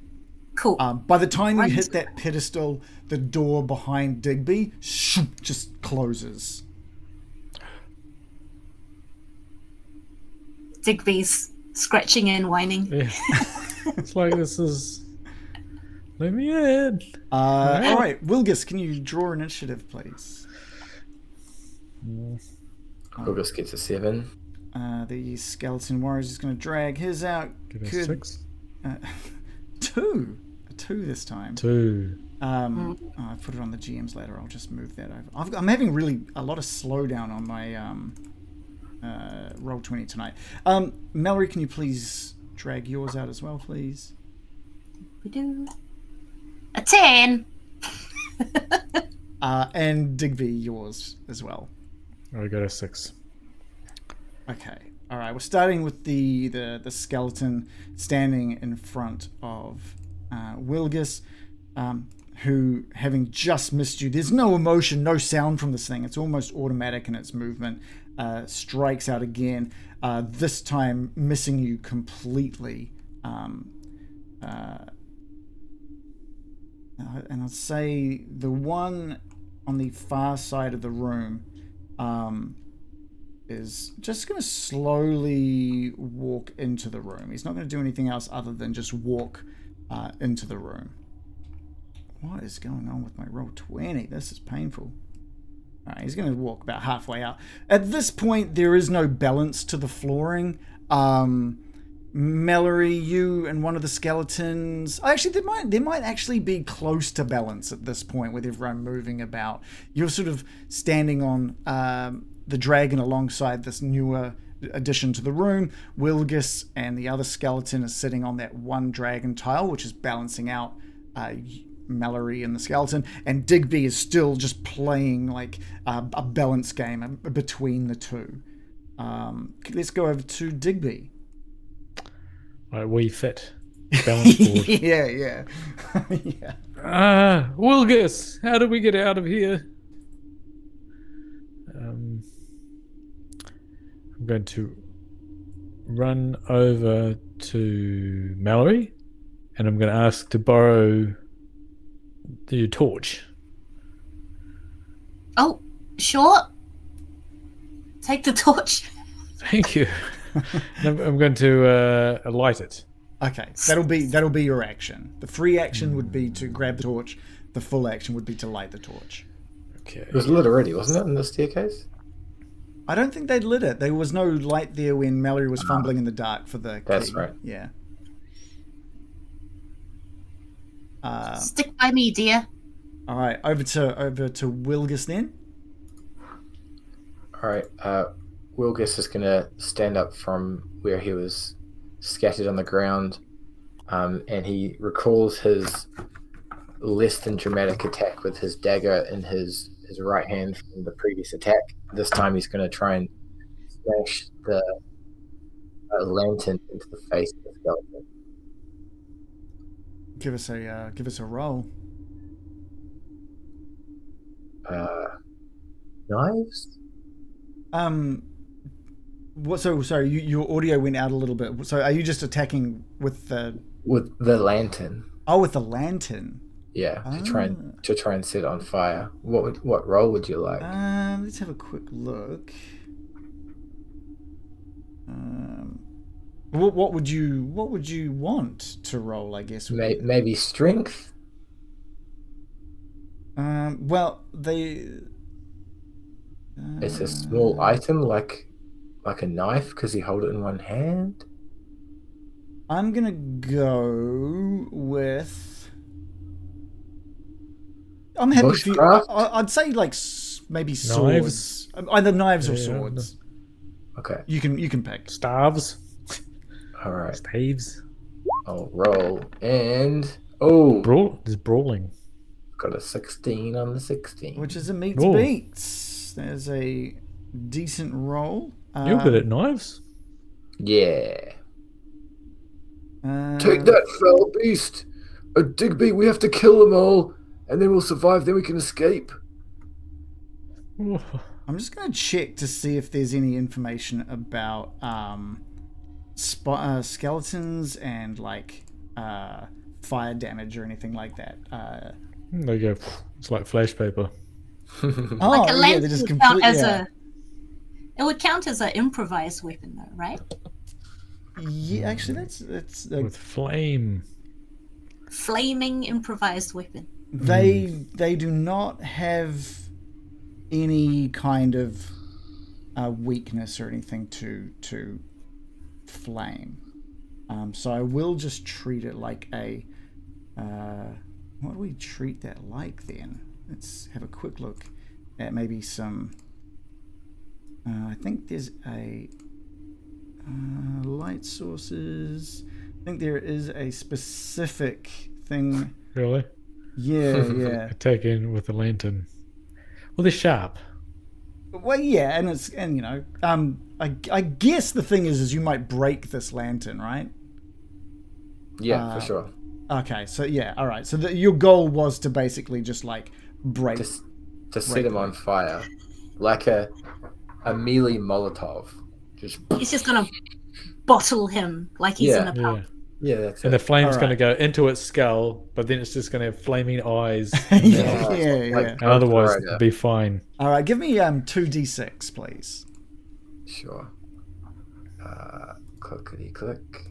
S2: Cool.
S1: By the time you hit that pedestal, the door behind Digby just closes.
S2: Digby's scratching and whining.
S4: Yeah. It's like this is... Let me in.
S1: All right, Wilgus, can you draw an initiative, please?
S3: Wilgus gets a 7.
S1: The skeleton warrior is going to drag his out.
S4: Give us 6.
S1: 2. A 2 this time.
S4: 2.
S1: I put it on the GM's ladder. I'll just move that over. I'm having really a lot of slowdown on my Roll20 tonight. Mallory, can you please drag yours out as well, please?
S2: We do. A 10.
S1: And Digby, yours as well.
S4: I got a 6.
S1: Okay. All right. We're starting with the skeleton standing in front of Wilgus, who, having just missed you, there's no emotion, no sound from this thing. It's almost automatic in its movement. Strikes out again. This time missing you completely. And I'll say the one on the far side of the room is just going to slowly walk into the room. He's not going to do anything else other than just walk into the room. What is going on with my Roll20? This is painful. All right, he's going to walk about halfway out. At this point, there is no balance to the flooring. Mallory, you and one of the skeletons. Actually, there might actually be close to balance at this point with everyone moving about. You're sort of standing on the dragon alongside this newer addition to the room. Wilgus and the other skeleton is sitting on that one dragon tile, which is balancing out Mallory and the skeleton. And Digby is still just playing like a balance game between the two. Let's go over to Digby.
S4: Right, we fit. Balance board.
S1: yeah. yeah.
S4: Wilgus, how do we get out of here? I'm going to run over to Mallory, and I'm going to ask to borrow your torch.
S2: Oh, sure. Take the torch.
S4: Thank you. I'm going to light it.
S1: Okay, that'll be your action. The free action would be to grab the torch. The full action would be to light the torch.
S4: Okay.
S3: It was lit already, wasn't it, in the staircase?
S1: I don't think they'd lit it. There was no light there when Mallory was fumbling in the dark for the key.
S3: That's right.
S1: Yeah.
S2: Stick by me, dear.
S1: All right, over to Wilgus then.
S3: All right. Wilgus is going to stand up from where he was scattered on the ground, and he recalls his less than dramatic attack with his dagger in his right hand from the previous attack. This time he's going to try and smash the lantern into the face of the skeleton.
S1: Give us a roll.
S3: Knives?
S1: What? So sorry, your audio went out a little bit. So are you just attacking with the
S3: lantern?
S1: Oh, with the lantern.
S3: Yeah, to try and set it on fire. What roll would you like?
S1: Let's have a quick look. What would you want to roll? I guess
S3: maybe strength.
S1: Well, they.
S3: It's a small item like a knife because you hold it in one hand.
S1: I'm gonna go with. I'm happy for you. I'd say like maybe swords, either knives or swords.
S3: Okay.
S1: You can pick
S4: Staves.
S3: All right.
S4: Staves.
S3: I'll roll and
S4: There's brawling.
S3: got a 16 on the 16,
S1: which is a meets beats. There's a decent roll.
S4: You're good at knives.
S3: Yeah. Take that, foul beast! Digby, we have to kill them all, and then we'll survive. Then we can escape.
S1: I'm just going to check to see if there's any information about skeletons and like fire damage or anything like that.
S4: There you go. It's like flash paper.
S2: Like a lantern
S1: they just
S2: would count as
S1: yeah.
S2: It would count as an improvised weapon, though, right?
S1: Yeah, actually, that's
S4: with flame.
S2: Flaming improvised weapon.
S1: They do not have any kind of weakness or anything to flame. So I will just treat it like a what do we treat that like then? Let's have a quick look at maybe some. I think there's a light sources. I think there is a specific thing.
S4: Really?
S1: Yeah.
S4: Attacking with a lantern. Well, they're sharp.
S1: Well, yeah, and you know, I guess the thing is you might break this lantern, right?
S3: Yeah, for sure.
S1: Okay, so yeah, all right. So your goal was to basically just like break,
S3: To set him on fire, like a melee Molotov.
S2: He's just gonna bottle him like he's in a pub.
S3: Yeah, that's
S4: And the
S3: it.
S4: flame's going to go into its skull, but then it's just going to have flaming eyes.
S1: yeah.
S3: Like
S4: And otherwise,
S3: Rider.
S4: it'll be fine.
S1: All right, give me 2d6, please.
S3: Sure. Clickety click.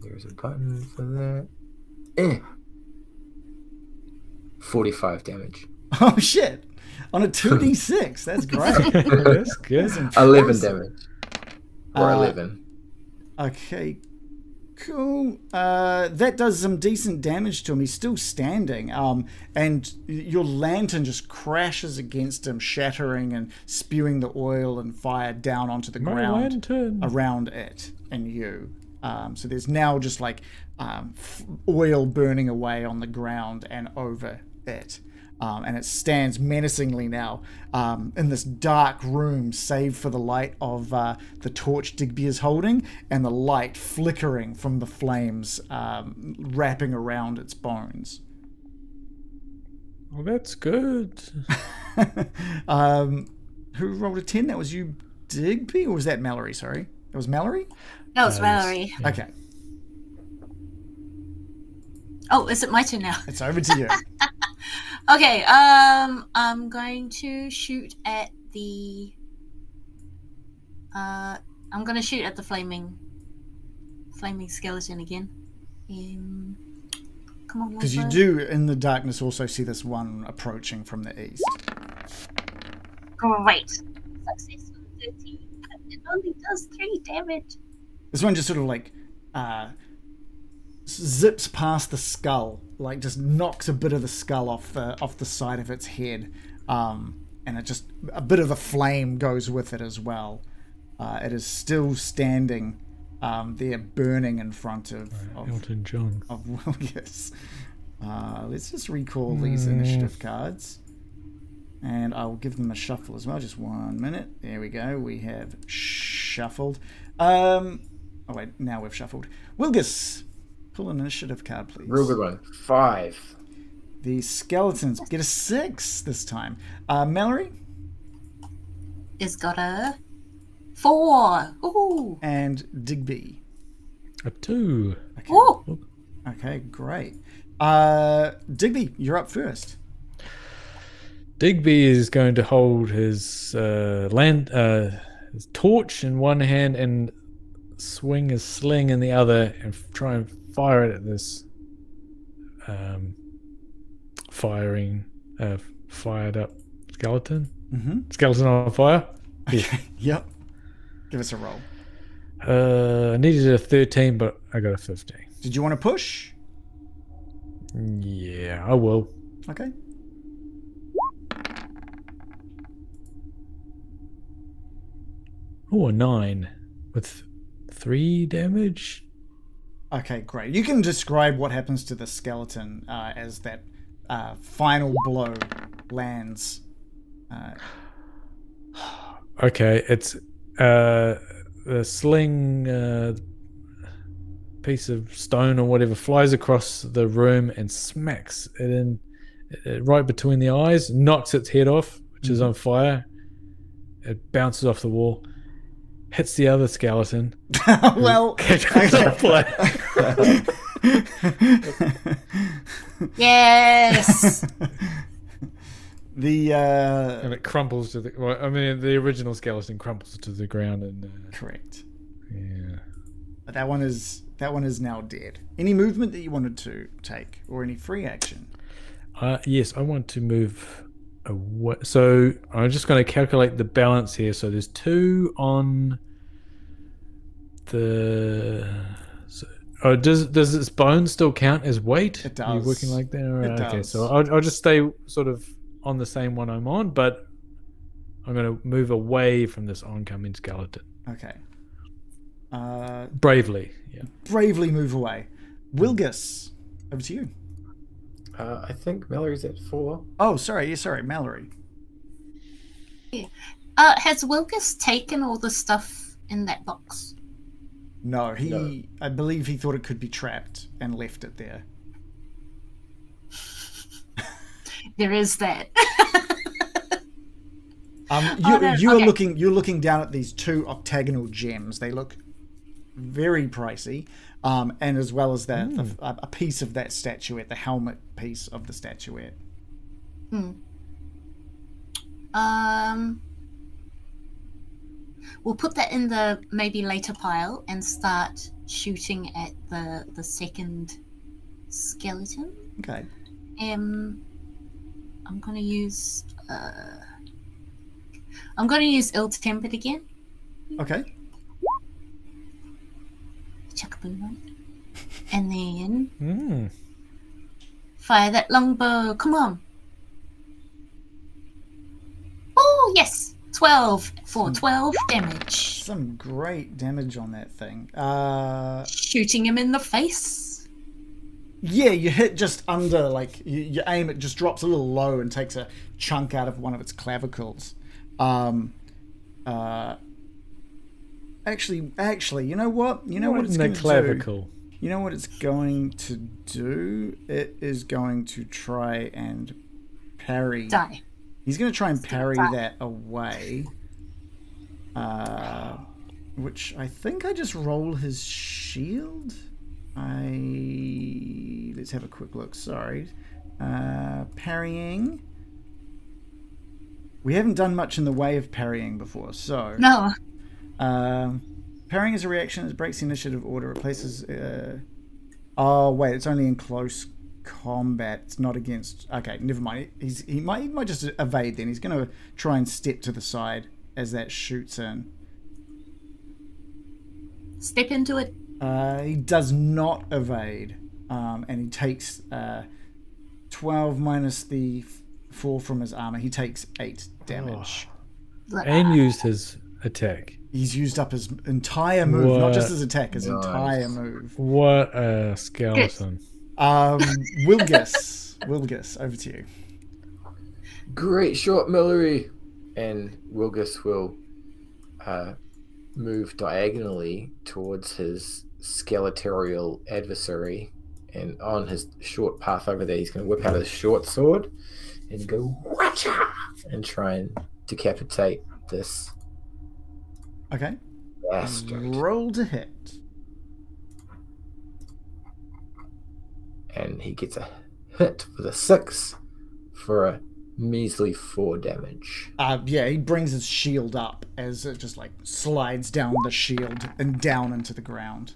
S3: There's a button for that. 45 damage.
S1: Oh shit! On a 2d6, that's great.
S4: That's good.
S1: That's
S3: 11
S1: impressive.
S3: damage. Or 11.
S1: Okay, cool. That does some decent damage to him. He's still standing. And your lantern just crashes against him, shattering and spewing the oil and fire down onto the
S4: My
S1: ground
S4: lantern.
S1: around it and you. So there's now just like oil burning away on the ground and over it. And it stands menacingly now in this dark room, save for the light of the torch Digby is holding and the light flickering from the flames wrapping around its bones.
S4: Well, that's good.
S1: Who rolled a 10? That was you, Digby? Or was that Mallory? Sorry. That was Mallory?
S2: That was Mallory.
S4: Yeah.
S1: Okay.
S2: Oh, is it my turn now?
S1: It's over to you.
S2: Okay, I'm going to shoot at the I'm gonna shoot at the flaming skeleton again. Come on,
S1: Because you do, in the darkness, also see this one approaching from the east.
S2: Great. Success on 13, but it only does 3 damage.
S1: This one just sort of like zips past the skull, like just knocks a bit of the skull off the side of its head, and it just a bit of the flame goes with it as well. It is still standing there, burning in front of
S4: Elton John.
S1: Of Wilgus. Let's just recall these initiative cards, and I'll give them a shuffle as well. Just 1 minute. There we go. We have shuffled. Oh wait, now we've shuffled. Wilgus, pull an initiative card, please.
S3: Real good one. 5.
S1: The skeletons get a 6 this time. Mallory?
S2: It's got a 4. Ooh.
S1: And Digby.
S4: A 2.
S1: Okay.
S2: Ooh.
S1: Okay, great. Digby, you're up first.
S4: Digby is going to hold his his torch in one hand and swing his sling in the other and try and fire it at this fired up skeleton.
S1: Mm-hmm.
S4: Skeleton on fire.
S1: Okay. Yep. Give us a roll.
S4: I needed a 13, but I got a 15.
S1: Did you want to push?
S4: Yeah, I will.
S1: Okay.
S4: Oh, a 9 with 3 damage.
S1: Okay, great. You can describe what happens to the skeleton as that final blow lands.
S4: Okay, it's the sling piece of stone or whatever flies across the room and smacks it in right between the eyes, knocks its head off, which is on fire. It bounces off the wall, hits the other skeleton.
S1: Well,
S2: Yes.
S4: And it crumples to the. Well, I mean, the original skeleton crumples to the ground, and
S1: correct.
S4: yeah.
S1: But that one is now dead. Any movement that you wanted to take, or any free action?
S4: Yes, I want to move away. So I'm just going to calculate the balance here. So there's 2 on the Does its bone still count as weight?
S1: It
S4: Are you
S1: does.
S4: working like that? All
S1: It
S4: right, okay,
S1: does.
S4: so I'll just stay sort of on the same one I'm on, but I'm going to move away from this oncoming skeleton.
S1: Okay.
S4: Bravely, yeah.
S1: Bravely move away. Wilgus, over to you.
S3: I think Mallory's at 4.
S1: Oh, sorry, Mallory.
S2: Has Wilkes taken all the stuff in that box?
S1: No,
S3: No.
S1: I believe he thought it could be trapped and left it there.
S2: There is that.
S1: You're looking down at these 2 octagonal gems. They look very pricey, and as well as that, a piece of that statuette, the helmet piece of the statuette.
S2: We'll put that in the maybe later pile and start shooting at the second skeleton.
S1: Okay.
S2: I'm gonna use ill-tempered again.
S1: Okay.
S2: Chuck a boom on it. And then
S4: Mm.
S2: fire that longbow. Come on. Oh yes, 12 for 12 damage.
S1: Some great damage on that thing.
S2: Shooting him in the face.
S1: Yeah, you hit just under, like, you aim, it just drops a little low and takes a chunk out of one of its clavicles. Actually, you know what? You know what it's going to
S4: clavicle?
S1: do? You know what it's going to do? It is going to try and parry.
S2: Die.
S1: He's going to try and parry
S2: die.
S1: that away. Which I think I just roll his shield. Let's have a quick look. Sorry. Parrying. We haven't done much in the way of parrying before, so.
S2: No.
S1: Parrying is a reaction that breaks the initiative order. Replaces. Oh wait, it's only in close combat. It's not against. Okay, never mind. He might just evade. Then he's going to try and step to the side as that shoots in.
S2: Step into it.
S1: He does not evade, and he takes 12 minus the 4 from his armor. He takes 8 damage.
S4: And used his attack.
S1: He's used up his entire move, not just his attack, his
S3: Nice.
S1: entire move.
S4: What a skeleton.
S1: Wilgus, over to you.
S3: Great shot, Mallory. And Wilgus will move diagonally towards his skeletal adversary, and on his short path over there, he's going to whip out his short sword and go whatcha and try and decapitate this
S1: Okay.
S3: bastard.
S1: Roll to hit.
S3: And he gets a hit with a 6 for a measly 4 damage.
S1: Yeah, he brings his shield up as it just like slides down the shield and down into the ground.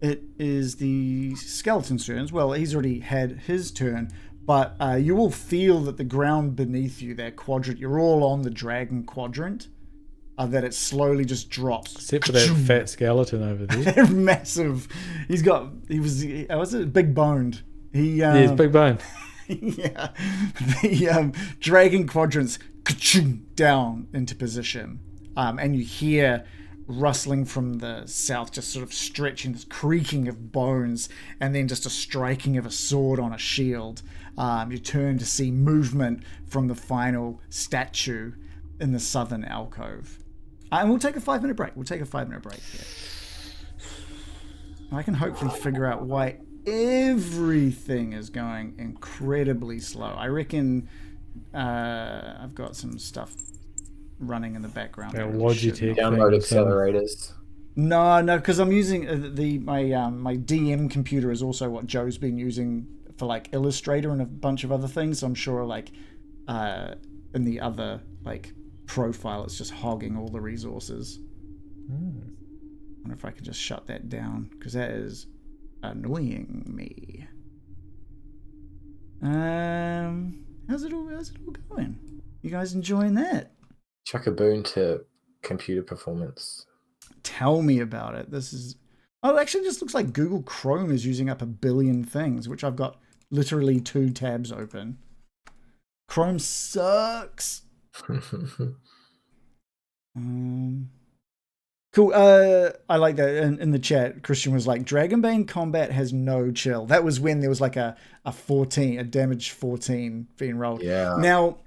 S1: It is the skeleton's turn. Well, he's already had his turn, but you all feel that the ground beneath you, that quadrant, you're all on the dragon quadrant, that it slowly just drops.
S4: Except for that fat skeleton over there.
S1: Massive. He was big boned.
S4: Yeah, he's big bone.
S1: Yeah. The dragon quadrants down into position. And you hear rustling from the south, just sort of stretching, this creaking of bones, and then just a striking of a sword on a shield. You turn to see movement from the final statue in the southern alcove. And we'll take a 5-minute break. Here. I can hopefully figure out why everything is going incredibly slow. I reckon I've got some stuff running in the background.
S4: That
S1: I really
S4: Logitech
S1: shouldn't.
S3: Download
S4: thing.
S3: accelerators.
S1: No, because I'm using my DM computer is also what Joe's been using for like Illustrator and a bunch of other things. So I'm sure like in the other like profile, it's just hogging all the resources.
S4: Mm.
S1: Wonder if I can just shut that down because that is annoying me. How's it all going? You guys enjoying that?
S3: Chuck a boon to computer performance.
S1: Tell me about it. This is Oh, actually, it just looks like Google Chrome is using up 1 billion things, which I've got literally 2 tabs open. Chrome sucks. Cool. I like that. In the chat, Christian was like, Dragonbane combat has no chill. That was when there was like a damage 14 being rolled.
S3: Yeah.
S1: Now,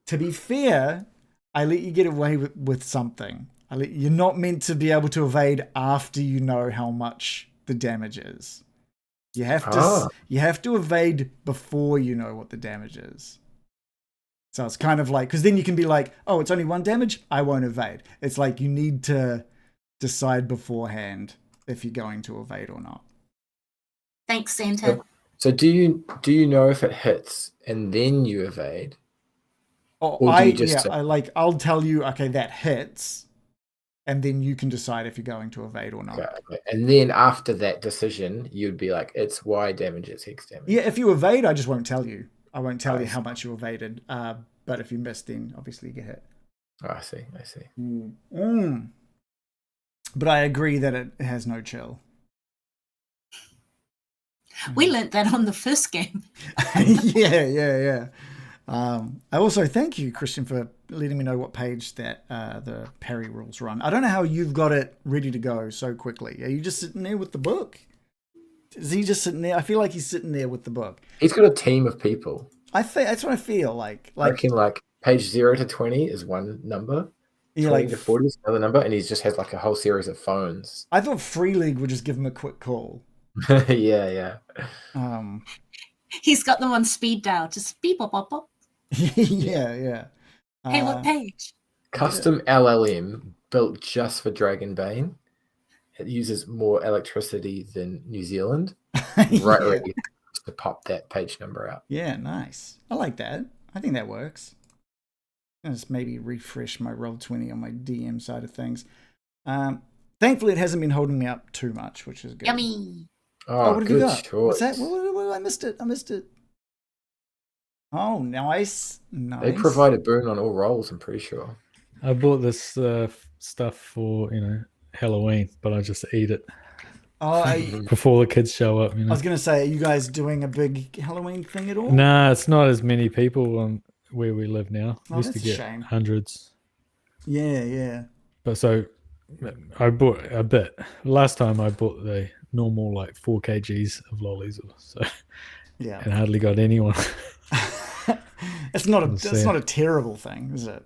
S1: to be fair, I let you get away with something. You're not meant to be able to evade after you know how much the damage is. You have to evade before you know what the damage is. So it's kind of like, because then you can be like, oh, it's only 1 damage, I won't evade. It's like you need to decide beforehand if you're going to evade or not.
S2: Thanks, Santa.
S3: So do you know if it hits and then you evade?
S1: Oh,
S3: Or do you just
S1: I'll tell you, okay, that hits, and then you can decide if you're going to evade or not.
S3: Okay. And then after that decision, you'd be like, it's Y damage, it's X damage.
S1: Yeah, if you evade, I just won't tell you. I won't tell you how much you evaded. But if you miss, then obviously you get hit.
S3: Oh, I see.
S1: But I agree that it has no chill.
S2: We learnt that on the first game.
S1: Yeah. I also thank you, Christian, for letting me know what page that the parry rules run. I don't know how you've got it ready to go so quickly. Are you just sitting there with the book? Is he just sitting there? I feel like he's sitting there with the book.
S3: He's got a team of people.
S1: I think that's what I feel like.
S3: I reckon like page 0 to 20 is one number. 20 to 40 is another number, and he just has like a whole series of phones.
S1: I thought Free League would just give him a quick call.
S3: Yeah.
S2: He's got them on speed dial, just beep, bop, bop, bop.
S1: Yeah.
S2: Hey, what page?
S3: Custom LLM built just for Dragonbane. It uses more electricity than New Zealand. Ready to pop that page number out.
S1: Yeah, nice. I like that. I think that works. I'll just maybe refresh my Roll20 on my DM side of things. Thankfully, it hasn't been holding me up too much, which is good.
S2: Yummy.
S3: Oh,
S1: what have
S3: good
S1: you got?
S3: choice.
S1: What's that? What, I missed it. Oh, nice.
S3: They provide a boon on all rolls, I'm pretty sure.
S4: I bought this stuff for, Halloween, but I just eat it before the kids show up.
S1: I was going to say, are you guys doing a big Halloween thing at all?
S4: Nah, it's not as many people where we live now.
S1: Oh,
S4: used to get hundreds.
S1: Yeah.
S4: But so I bought a bit. Last time I bought the normal like 4 kgs of lollies. So
S1: yeah,
S4: and hardly got anyone.
S1: It's not a terrible thing, is it?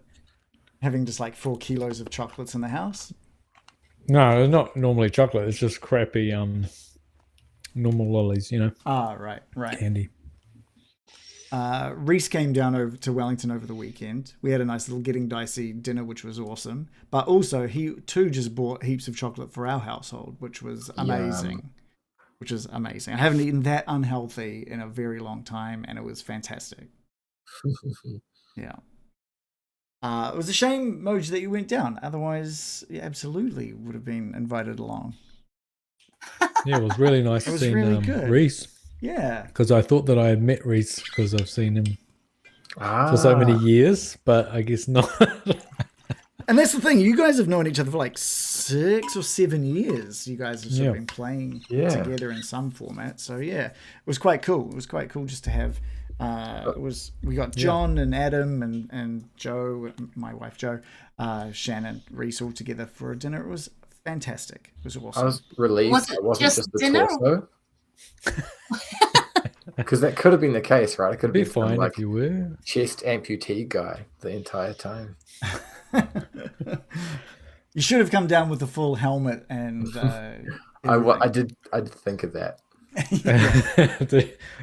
S1: Having just like 4 kilos of chocolates in the house.
S4: No, it's not normally chocolate. It's just crappy normal lollies,
S1: Ah, right.
S4: Candy.
S1: Reese came down over to Wellington over the weekend. We had a nice little Getting Dicey dinner, which was awesome. But also, he too just bought heaps of chocolate for our household, which was amazing. I haven't eaten that unhealthy in a very long time, and it was fantastic. Yeah. It was a shame, Moj, that you went down. Otherwise, you absolutely would have been invited along.
S4: Yeah, it was really nice
S1: It was
S4: seeing
S1: really good.
S4: Reese.
S1: Yeah.
S4: Because I thought that I had met Reese because I've seen him for so many years, but I guess not.
S1: And that's the thing. You guys have known each other for like 6 or 7 years. You guys have sort of been playing together in some format. So, yeah, it was quite cool. It was quite cool just to have... we got John and Adam and Joe, my wife Joe, Shannon, Reese all together for a dinner. It was fantastic. It was awesome.
S3: I was relieved it wasn't just the
S2: dinner?
S3: torso. Because that could have been the case, right? It could have been
S4: fine
S3: like
S4: if you were
S3: chest amputee guy the entire time.
S1: You should have come down with the full helmet and.
S3: I did think of that.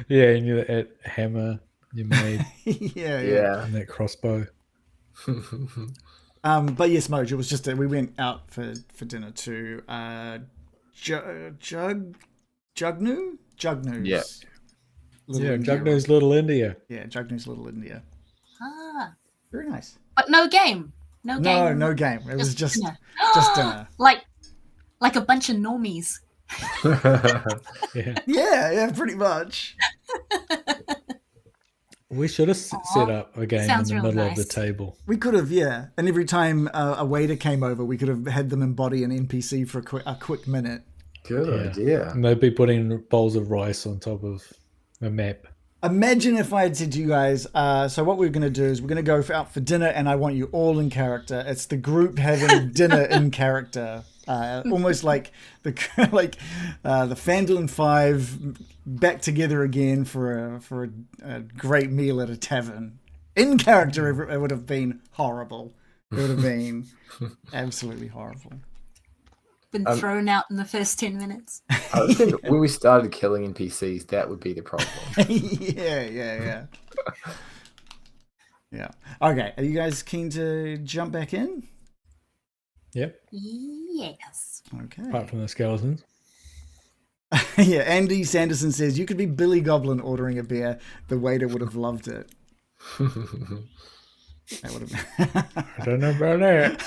S4: Yeah, and that hammer you made.
S1: Yeah.
S4: And that crossbow.
S1: But yes, Moj, it was just we went out for dinner to Jugnu's.
S3: Yeah.
S4: Jugnu's Little India.
S1: Yeah, Jugnu's Little India.
S2: Ah.
S1: Very nice.
S2: But no game. No game.
S1: No game. It was just dinner.
S2: Like a bunch of normies.
S1: Yeah, pretty much.
S4: We should have set up a game in the middle of the table.
S1: We could have, yeah. And every time a waiter came over, we could have had them embody an NPC for a quick minute.
S3: Good idea.
S4: And they'd be putting bowls of rice on top of a map.
S1: Imagine if I had said to you guys, so what we're going to do is we're going to go out for dinner, and I want you all in character. It's the group having dinner in character. Almost like the Fandolin 5 back together again for a great meal at a tavern. In character, it would have been horrible. It would have been absolutely horrible.
S2: Been thrown out in the first 10 minutes.
S3: I was thinking when we started killing NPCs, that would be the problem.
S1: Yeah. Yeah. Okay, are you guys keen to jump back in?
S4: Yep.
S2: Yes.
S1: Okay.
S4: Apart from the skeletons.
S1: Yeah, Andy Sanderson says, you could be Billy Goblin ordering a beer. The waiter would have loved it. That would have...
S4: I don't know about that.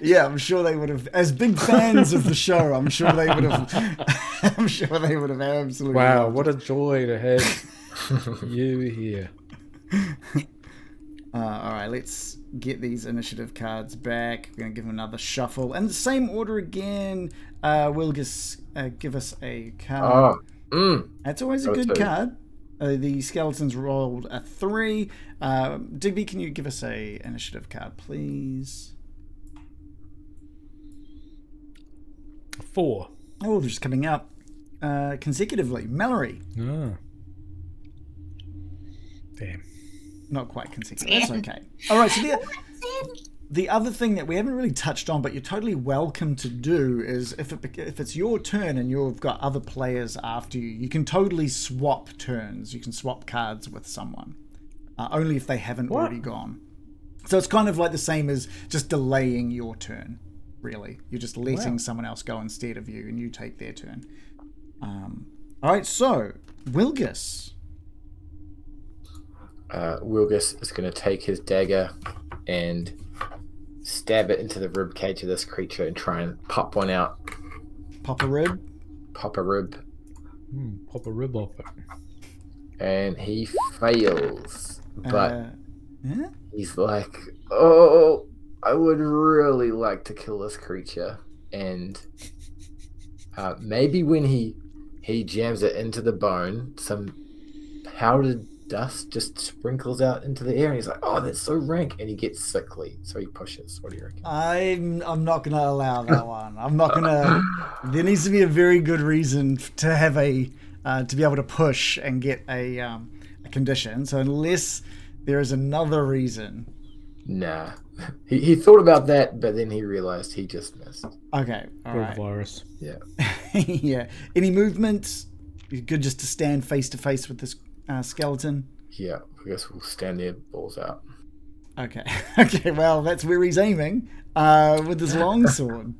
S1: Yeah, I'm sure they would have. As big fans of the show, I'm sure they would have. I'm sure they would have absolutely.
S4: Wow,
S1: loved
S4: what a joy to have you here.
S1: all right, let's get these initiative cards back. We're going to give them another shuffle. And the same order again. We'll just give us a card. That's always a good card. The skeletons rolled a 3. Digby, can you give us a initiative card, please?
S4: 4.
S1: Oh, they're just coming up consecutively. Mallory.
S4: Oh. Damn.
S1: Not quite consecutive. That's okay. All right, so the other thing that we haven't really touched on, but you're totally welcome to do, is if it's your turn and you've got other players after you, you can totally swap turns. You can swap cards with someone, only if they haven't already gone. So it's kind of like the same as just delaying your turn, really. You're just letting someone else go instead of you, and you take their turn. All right, so Wilgus.
S3: Wilgus is going to take his dagger and stab it into the rib cage of this creature and try and pop one out.
S1: Pop a rib?
S3: Pop a rib.
S4: Pop a rib off it.
S3: And he fails. But he's like, oh, I would really like to kill this creature. And maybe when he jams it into the bone, some powdered dust just sprinkles out into the air, and he's like, oh, that's so rank, and he gets sickly, so he pushes. What do you reckon?
S1: I'm not going to allow that one. I'm not going to. There needs to be a very good reason to have to be able to push and get a condition. So unless there is another reason.
S3: Nah. He thought about that, but then he realized he just missed.
S1: Okay, all right.
S4: Virus.
S3: Yeah.
S1: Yeah. Any movement? Good just to stand face to face with this skeleton.
S3: Yeah, I guess we'll stand there, balls out.
S1: Okay. Okay, well, that's where he's aiming with his longsword.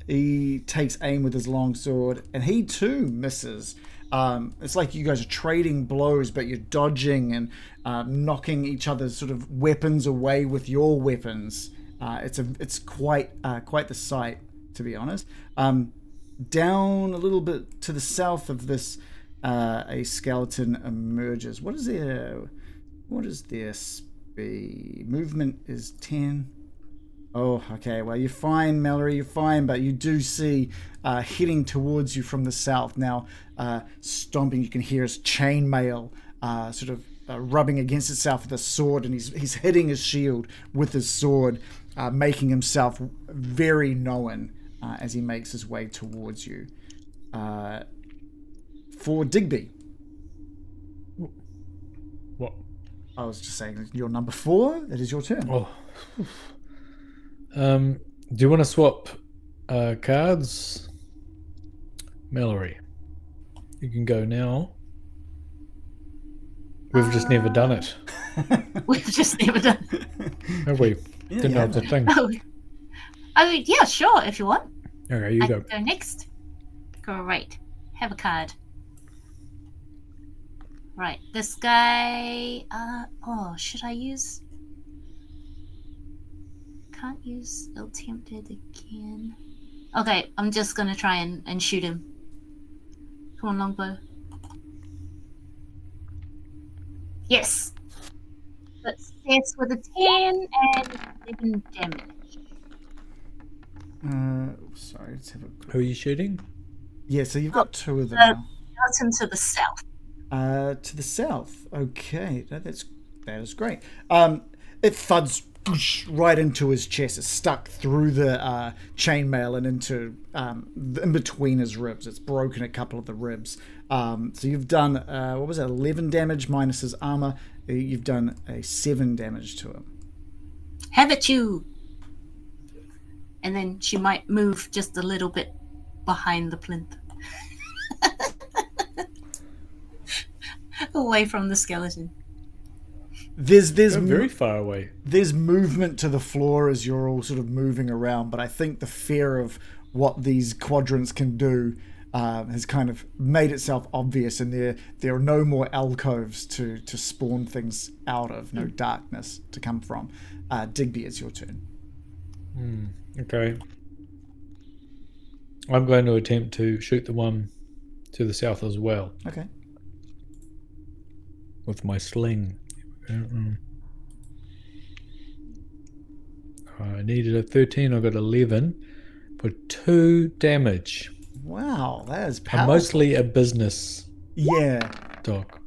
S1: He takes aim with his longsword, and he too misses. It's like you guys are trading blows, but you're dodging and knocking each other's sort of weapons away with your weapons. It's quite the sight, to be honest. Down a little bit to the south of this, a skeleton emerges. What is their speed? Movement is 10. Oh, okay. Well, you're fine, Mallory. You're fine, but you do see heading towards you from the south now, stomping. You can hear his chainmail sort of rubbing against itself with a sword, and he's hitting his shield with his sword, making himself very known as he makes his way towards you. For Digby.
S4: What?
S1: I was just saying, you're number 4. It is your turn.
S4: Oh. Do you want to swap cards? Mallory, you can go now. We've just never done it.
S2: We've just never done it.
S4: Have we? Didn't know it's a thing.
S2: Oh, yeah, sure, if you want.
S4: Okay, you
S2: I
S4: go.
S2: can go next. Great. Have a card. Right, this guy... should I use... Can't use ill-tempted again. Okay, I'm just gonna try and shoot him. Come on, longbow. Yes! Success with a 10 and 11 damage.
S1: Sorry, let's have a quick...
S4: Who are you shooting?
S1: Yeah, so you've got 2 of them now.
S2: Skeleton to the south.
S1: To the south. Okay, that is great. It thuds right into his chest. It's stuck through the chainmail and into in between his ribs. It's broken a couple of the ribs. So you've done 11 damage minus his armor. You've done a 7 damage to him.
S2: Have it, you. And then she might move just a little bit behind the plinth. Away from the skeleton.
S1: There's
S4: very far away.
S1: There's movement to the floor as you're all sort of moving around, but I think the fear of what these quadrants can do has kind of made itself obvious, and there are no more alcoves to spawn things out of, no darkness to come from. Digby, it's your turn.
S4: Okay. I'm going to attempt to shoot the one to the south as well.
S1: Okay.
S4: With my sling. I needed a 13. I got 11 for 2 damage.
S1: Wow, that is powerful.
S4: I'm mostly a business dog.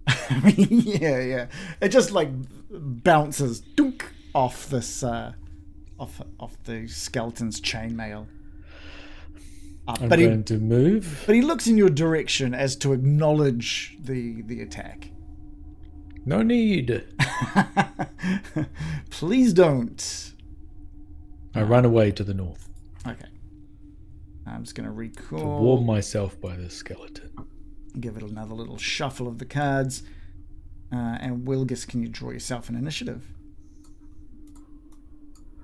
S1: I mean, yeah. It just like bounces dunk off this off the skeleton's chainmail.
S4: I'm going to move.
S1: But he looks in your direction as to acknowledge the attack.
S4: No need.
S1: Please don't.
S4: I run away to the north.
S1: Okay. I'm just going to recall.
S4: To warm myself by the skeleton.
S1: Give it another little shuffle of the cards. And Wilgus, can you draw yourself an initiative?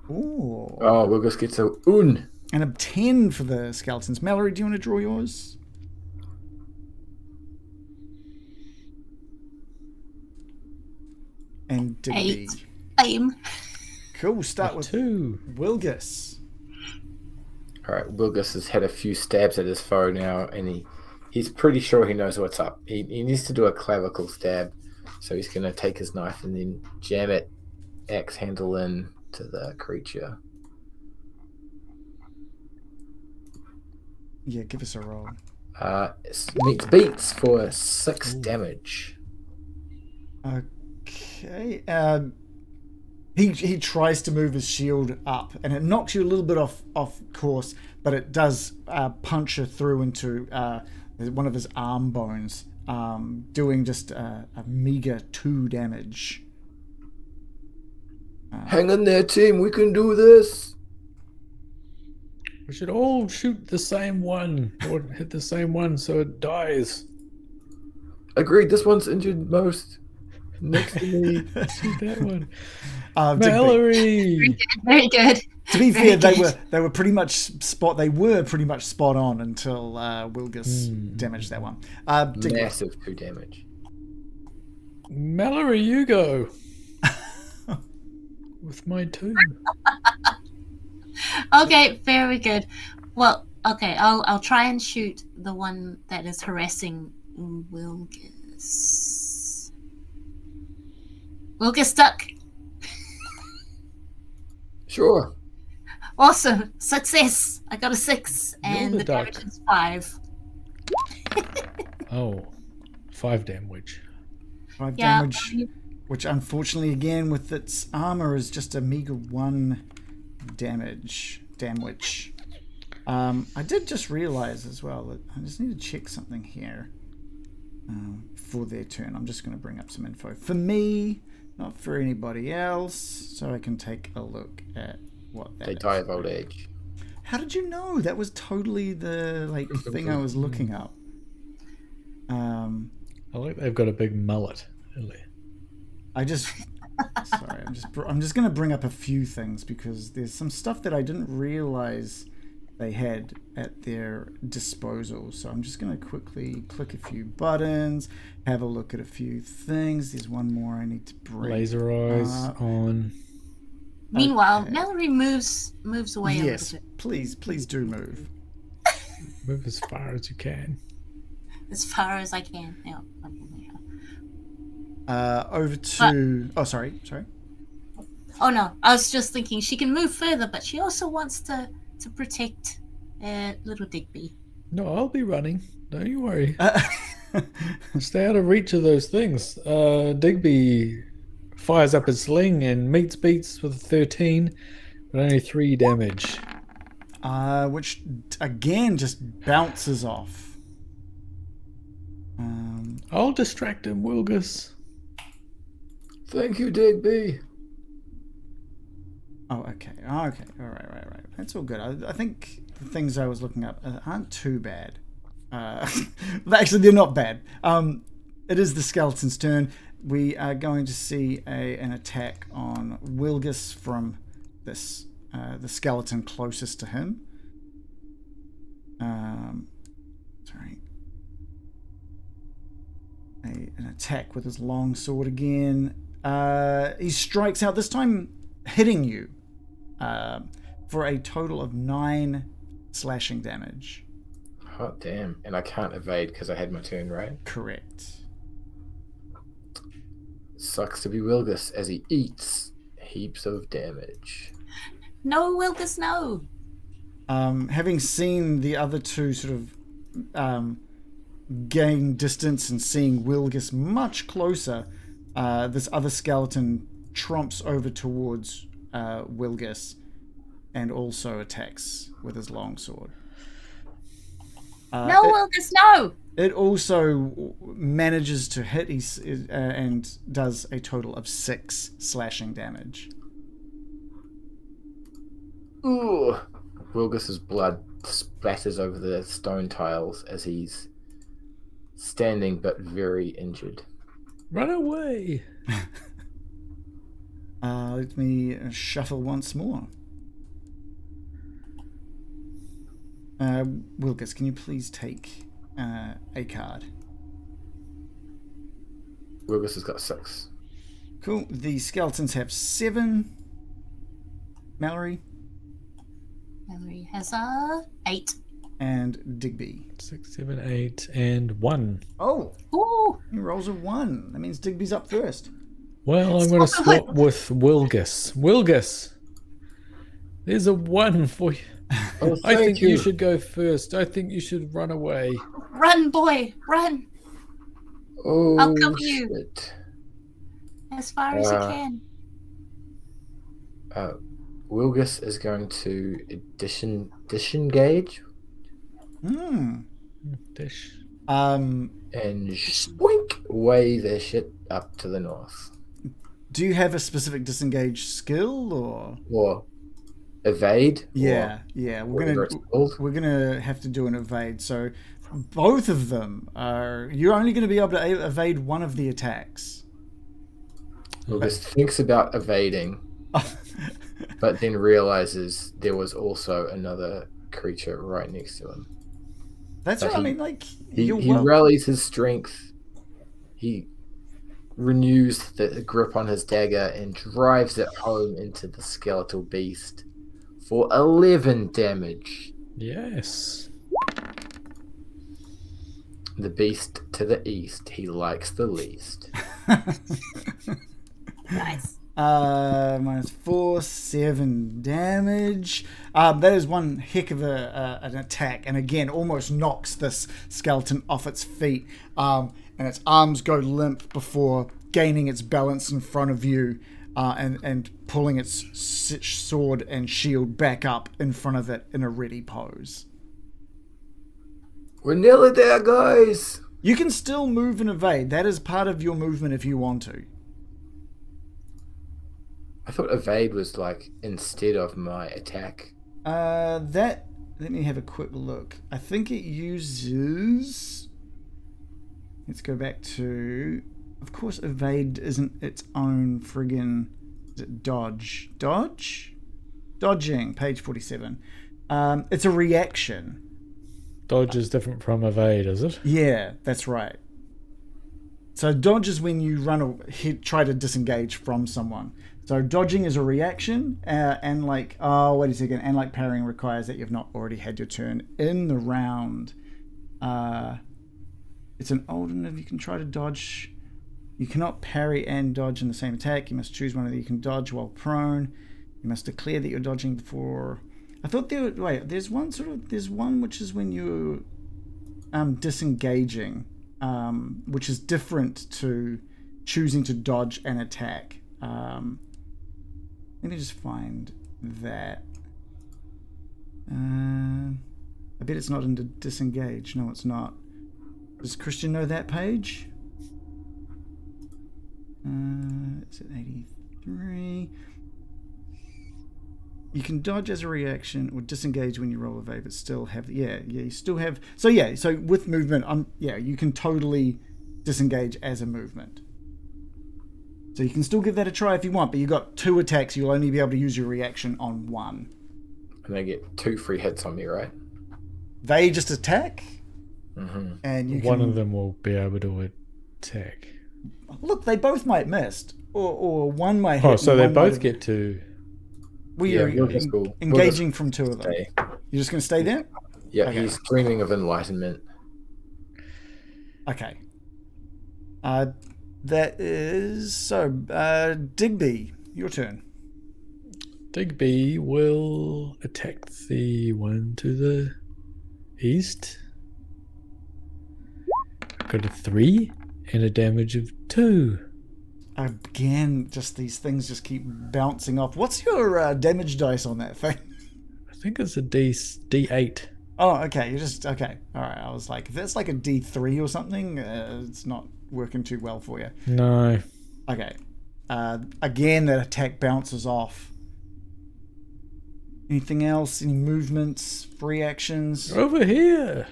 S1: Ooh.
S3: Oh, Wilgus gets a un.
S1: And a 10 for the skeletons. Mallory, do you want to draw yours? And Digby.
S2: 8. Aim.
S1: Cool. Start with
S4: 2.
S1: Wilgus.
S3: All right, Wilgus has had a few stabs at his foe now, and he's pretty sure he knows what's up. He needs to do a clavicle stab, so he's going to take his knife and then jam it axe handle in to the creature.
S1: Yeah, give us a roll.
S3: Meets beats for 6 damage.
S1: Okay. He tries to move his shield up, and it knocks you a little bit off course, but it does puncture through into one of his arm bones, doing just a meager 2 damage.
S3: Hang in there, team. We can do this.
S4: We should all shoot the same one, or hit the same one so it dies.
S3: Agreed. This one's injured most.
S4: Next to me. Shoot that one.
S2: Mallory. Very good.
S1: To be fair, they were pretty much spot on until Wilgus damaged that one.
S3: Massive 2 damage.
S4: Mallory, you go. With my 2.
S2: Okay, very good. Well, okay, I'll try and shoot the one that is harassing Wilgus. Wilgus stuck.
S3: Sure.
S2: Awesome. Success. I got a 6 and the
S4: duck.
S2: damage is 5.
S4: Oh, 5 damage.
S1: 5 damage, which unfortunately, again, with its armor, is just a meager 1 damage. I did just realize as well that I just need to check something here for their turn. I'm just going to bring up some info for me, not for anybody else, so I can take a look at what that is.
S3: They die of old age.
S1: How did you know? That was totally the thing I was looking up.
S4: I like they've got a big mullet. Really.
S1: Sorry, I'm just going to bring up a few things because there's some stuff that I didn't realize they had at their disposal. So I'm just going to quickly click a few buttons, have a look at a few things. There's one more I need to bring.
S4: Laser eyes on.
S2: Meanwhile, Mallory moves away a
S1: yes,
S2: little bit.
S1: please do move.
S4: Move as far as you can.
S2: As far as I can. Yeah.
S1: Over to... sorry.
S2: Oh no, I was just thinking she can move further, but she also wants to to protect little Digby.
S4: No, I'll be running. Don't you worry. Stay out of reach of those things. Digby fires up his sling and meets beats with a 13, but only 3 damage.
S1: Which again just bounces off.
S4: I'll distract him, Wilgus.
S3: Thank you, Digby.
S1: Oh, okay. Oh, okay. All right, right. That's all good. I think the things I was looking up aren't too bad. Actually, they're not bad. It is the skeleton's turn. We are going to see an attack on Wilgus from this the skeleton closest to him. Sorry. An attack with his long sword again. He strikes out, this time hitting you, for a total of 9 slashing damage.
S3: Hot damn. And I can't evade because I had my turn, right?
S1: Correct.
S3: Sucks to be Wilgus as he eats heaps of damage.
S2: No, Wilgus, no.
S1: Having seen the other two sort of gain distance and seeing Wilgus much closer, this other skeleton tromps over towards Wilgus and also attacks with his longsword.
S2: No, Wilgus, no!
S1: It also manages to hit and does a total of 6 slashing damage.
S3: Ooh. Wilgus's blood splatters over the stone tiles as he's standing but very injured.
S4: Run away!
S1: Let me shuffle once more. Wilgus, can you please take a card?
S3: Wilgus has got 6.
S1: Cool. The skeletons have 7. Mallory?
S2: Mallory has 8.
S1: And Digby.
S4: 6, 7, 8, and 1.
S1: Oh!
S2: Ooh!
S1: He rolls a 1. That means Digby's up first.
S4: Well, I'm going to swap with Wilgus. Wilgus! There's a 1 for you.
S3: Oh,
S4: I think
S3: thank
S4: you should go first. I think you should run away.
S2: Run, boy! Run!
S3: Oh,
S2: I'll cover you.
S3: shit.
S2: As far as you can.
S3: Wilgus is going to disengage
S4: Dish.
S1: Um,
S3: and spoink away their shit up to the north.
S1: do you have a specific disengage skill or?
S3: Or evade.
S1: Yeah.
S3: Whatever it's called.
S1: We're gonna have to do an evade. So both of them are. You're only going to be able to evade one of the attacks.
S3: Wilgus thinks about evading, but then realizes there was also another creature right next to him.
S1: That's
S3: But
S1: what I
S3: he-
S1: mean. Like
S3: He
S1: you're
S3: rallies his strength. He renews the grip on his dagger and drives it home into the skeletal beast for 11 damage.
S4: Yes.
S3: The beast to the east he likes the least.
S2: Nice.
S1: -4, 7 damage. That is one heck of an attack, and again almost knocks this skeleton off its feet. And its arms go limp before gaining its balance in front of you, and pulling its sword and shield back up in front of it in a ready pose.
S3: We're nearly there, guys!
S1: You can still move and evade. That is part of your movement if you want to.
S3: I thought evade was like instead of my attack.
S1: Let me have a quick look. I think it uses. Let's go back to. Of course, evade isn't its own friggin'. Is it dodge? Dodge? Dodging, page 47. It's a reaction.
S4: Dodge is different from evade, is it?
S1: Yeah, that's right. So dodge is when you try to disengage from someone. So dodging is a reaction, and like, oh, wait a second, and like parrying requires that you've not already had your turn in the round. It's an alternate. You can try to dodge. You cannot parry and dodge in the same attack. You must choose one of the. You can dodge while prone. You must declare that you're dodging before. I thought there. Wait, there's one which is when you're disengaging, which is different to choosing to dodge and attack. Let me just find that. I bet it's not into disengage. No, it's not. Does Christian know that page? It's at 83. You can dodge as a reaction or disengage when you roll evade, but still have you still have. So with movement, you can totally disengage as a movement. So you can still give that a try if you want, but you've got 2 attacks. You'll only be able to use your reaction on 1.
S3: And they get 2 free hits on me, right?
S1: They just attack, and you
S4: one of them will be able to attack.
S1: Look, they both might miss, or one might hit.
S4: Oh, so they both get to.
S1: You're engaging from 2 of them.
S3: Stay.
S1: You're just going to stay there?
S3: Yeah,
S1: Okay.
S3: he's dreaming of enlightenment.
S1: Okay. That is so. Digby, your turn.
S4: Digby will attack the one to the east. Got a 3 and a damage of 2.
S1: Again, just these things just keep bouncing off. What's your damage dice on that thing?
S4: I think it's a D8.
S1: Oh, okay. You're just okay. All right. I was like, if that's like a D3 or something, it's not working too well for you.
S4: No.
S1: Okay. Again, that attack bounces off. Anything else? Any movements? Free actions?
S4: Over here.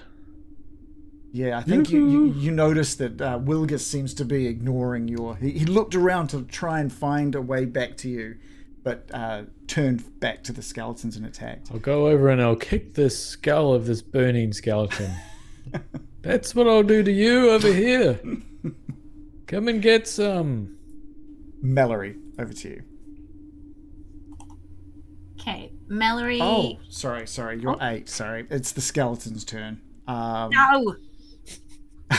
S1: Yeah, I think you noticed that Wilgus seems to be ignoring your... He looked around to try and find a way back to you, but turned back to the skeletons and attacked.
S4: I'll go over and I'll kick the skull of this burning skeleton. That's what I'll do to you over here. Come and get some.
S1: Mallory, over to you.
S2: Okay, Mallory.
S1: Oh, sorry. You're 8. Sorry, it's the skeleton's turn.
S2: No!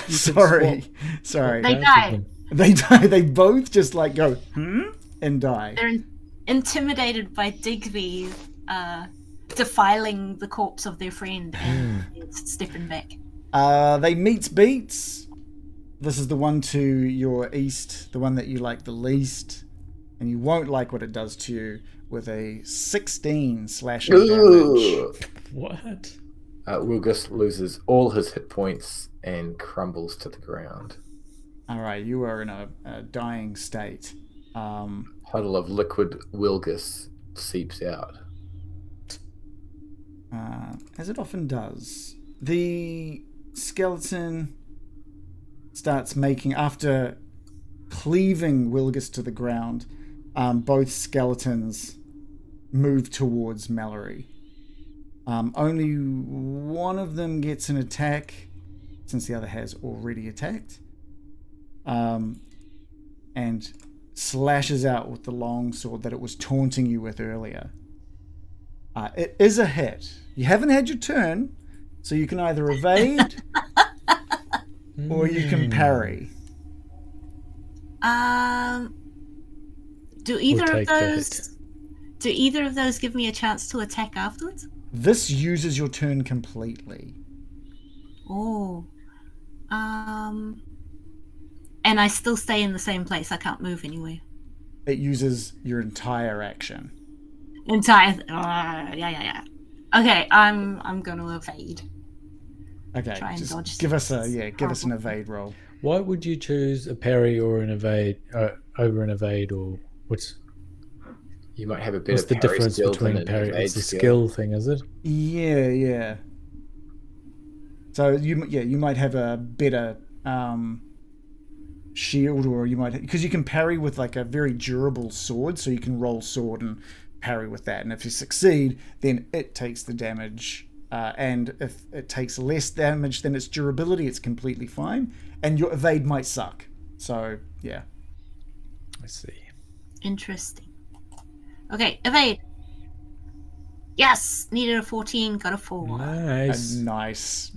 S1: Sorry.
S2: They die.
S1: They die. They both just like go, and die.
S2: They're intimidated by Digby defiling the corpse of their friend and stepping back.
S1: They meets beats. This is the one to your east, the one that you like the least, and you won't like what it does to you with a 16 slashing damage.
S4: What?
S3: Wilgus loses all his hit points and crumbles to the ground.
S1: All right, you are in a dying state.
S3: Puddle of liquid Wilgus seeps out.
S1: As it often does. The skeleton starts making, after cleaving Wilgus to the ground, both skeletons move towards Mallory. Only one of them gets an attack, since the other has already attacked, and slashes out with the long sword that it was taunting you with earlier. It is a hit. You haven't had your turn, so you can either evade or you can parry.
S2: Do either of those give me a chance to attack afterwards?
S1: This uses your turn completely.
S2: Oh. And I still stay in the same place. I can't move anywhere.
S1: It uses your entire action.
S2: Yeah. Okay, I'm going to evade.
S1: Okay,
S2: Try and
S1: just
S2: dodge
S1: give us
S2: things.
S1: an evade roll.
S4: Why would you choose a parry or an evade over an evade, or what's
S3: You might have a bit
S4: what's
S3: of
S4: the
S3: parry
S4: difference
S3: skill
S4: between
S3: than an
S4: parry?
S3: evade
S4: It's a skill thing, is it?
S1: Yeah. So you might have a better shield, or you might, because you can parry with like a very durable sword, so you can roll sword and parry with that, and if you succeed, then it takes the damage, and if it takes less damage than its durability, it's completely fine, and your evade might suck. So yeah,
S4: I see.
S2: Interesting. Okay, evade. Yes, needed a 14, got a 4.
S4: Nice.
S1: nice.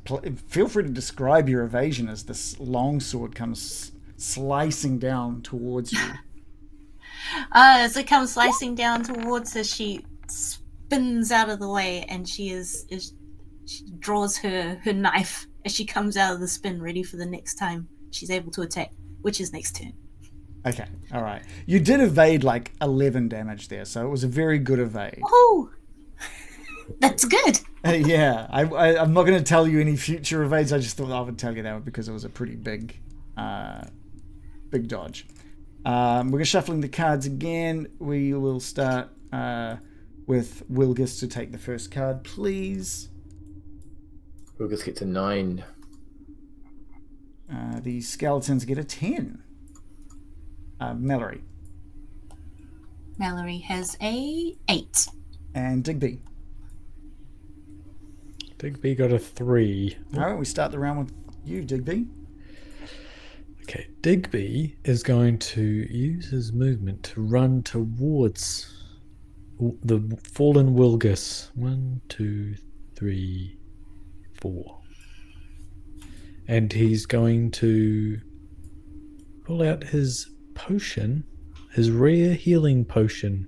S1: Feel free to describe your evasion as this longsword comes slicing down towards you.
S2: As it comes slicing down towards her, she spins out of the way, and she draws her knife as she comes out of the spin, ready for the next time she's able to attack, which is next turn.
S1: Okay, all right. You did evade like 11 damage there, so it was a very good evade.
S2: Oh, that's good.
S1: Yeah, I'm not going to tell you any future evades. I just thought I would tell you that because it was a pretty big dodge. We're shuffling the cards again. We will start with Wilgus to take the first card, please.
S3: Wilgus gets a 9.
S1: The skeletons get a 10. Mallory.
S2: Mallory has a 8.
S1: And Digby.
S4: Digby got a 3.
S1: All right, we start the round with you, Digby.
S4: Okay, Digby is going to use his movement to run towards the fallen Wilgus. 1, 2, 3, 4. And he's going to pull out his potion, his rare healing potion.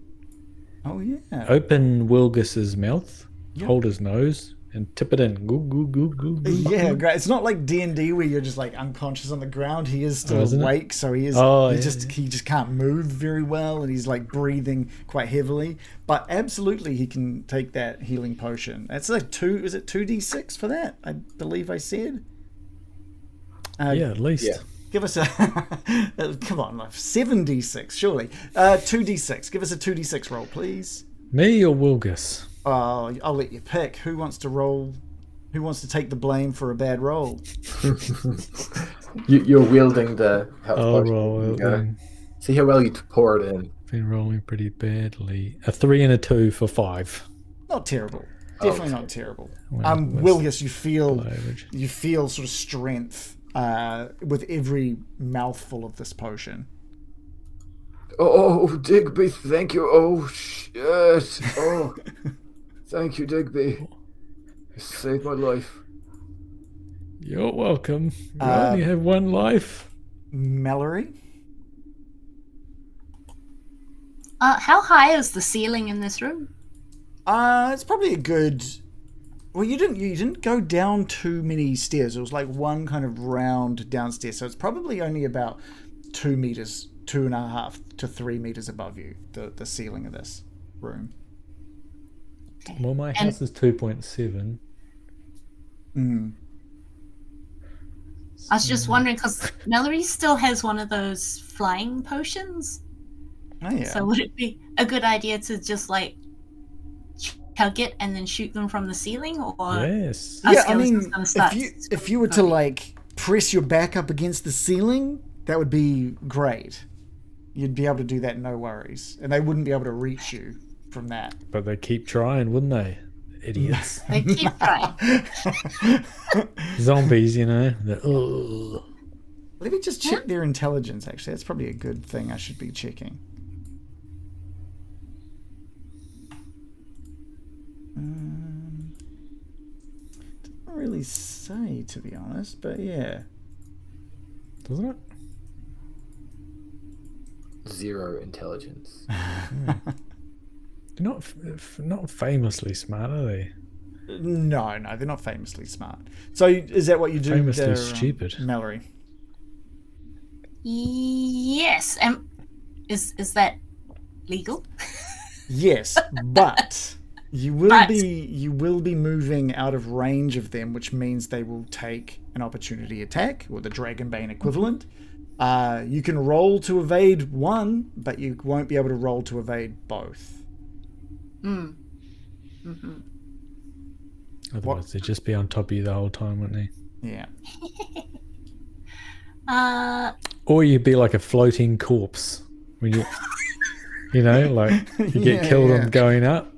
S1: Oh, yeah.
S4: Open Wilgus's mouth,
S1: Yep.
S4: hold his nose, and tip it in. Goo, goo, goo, goo, goo,
S1: Yeah,
S4: goo.
S1: great. It's not like D&D where you're just like unconscious on the ground. He is still
S4: isn't it?
S1: awake, so he is.
S4: Oh,
S1: he
S4: yeah,
S1: just can't move very well, and he's like breathing quite heavily. But absolutely, he can take that healing potion. It's like 2. Is it 2d6 for that? I believe I said.
S4: Yeah, at least.
S3: Yeah.
S1: Give us a come on, 7d6 surely. 2d6. Give us a 2d6 roll, please.
S4: Me or Wilgus?
S1: Oh, I'll let you pick. Who wants to roll? Who wants to take the blame for a bad roll?
S3: You're wielding the health
S4: I'll
S3: potion.
S4: roll it then.
S3: See how well you pour it in.
S4: Been rolling pretty badly. A 3 and a 2 for 5.
S1: Not terrible. Definitely not terrible.
S4: Well,
S1: Wilgus, you feel
S4: average.
S1: sort of strength with every mouthful of this potion.
S3: Oh, Digby, thank you. Oh, shit. Oh, thank you, Digby. You saved my life.
S4: You're welcome. You only have one life.
S1: Mallory?
S2: How high is the ceiling in this room?
S1: It's probably a good. Well, you didn't go down too many stairs. It was like one kind of round downstairs, so it's probably only about 2 meters, 2.5 to 3 meters above you, the ceiling of this room.
S4: Well, my house is 2.7.
S2: I was just wondering because Mallory still has one of those flying potions.
S1: Oh yeah.
S2: So would it be a good idea to just like chug it and then shoot them from the ceiling, or
S4: Yes.
S2: are
S1: Yeah, I
S2: skeletons
S1: mean,
S2: gonna start
S1: if you were to like press your back up against the ceiling, that would be great. You'd be able to do that, no worries, and they wouldn't be able to reach you from that.
S4: But they keep trying, wouldn't they? Idiots.
S2: They keep trying.
S4: Zombies, you know. Ugh.
S1: Let me just check their intelligence. Actually, that's probably a good thing I should be checking. Doesn't really say, to be honest, but yeah.
S4: Doesn't it?
S3: 0 intelligence.
S4: They're not famously smart, are they?
S1: No, they're not famously smart. So is that what you do?
S4: Famously
S1: there,
S4: stupid.
S1: Mallory?
S2: Yes. Is that legal?
S1: Yes, but you will be moving out of range of them, which means they will take an opportunity attack, or the Dragonbane equivalent. You can roll to evade one, but you won't be able to roll to evade both.
S4: Otherwise, they'd just be on top of you the whole time, wouldn't they?
S1: Yeah.
S4: Or you'd be like a floating corpse when you, you know, like you get killed on going up.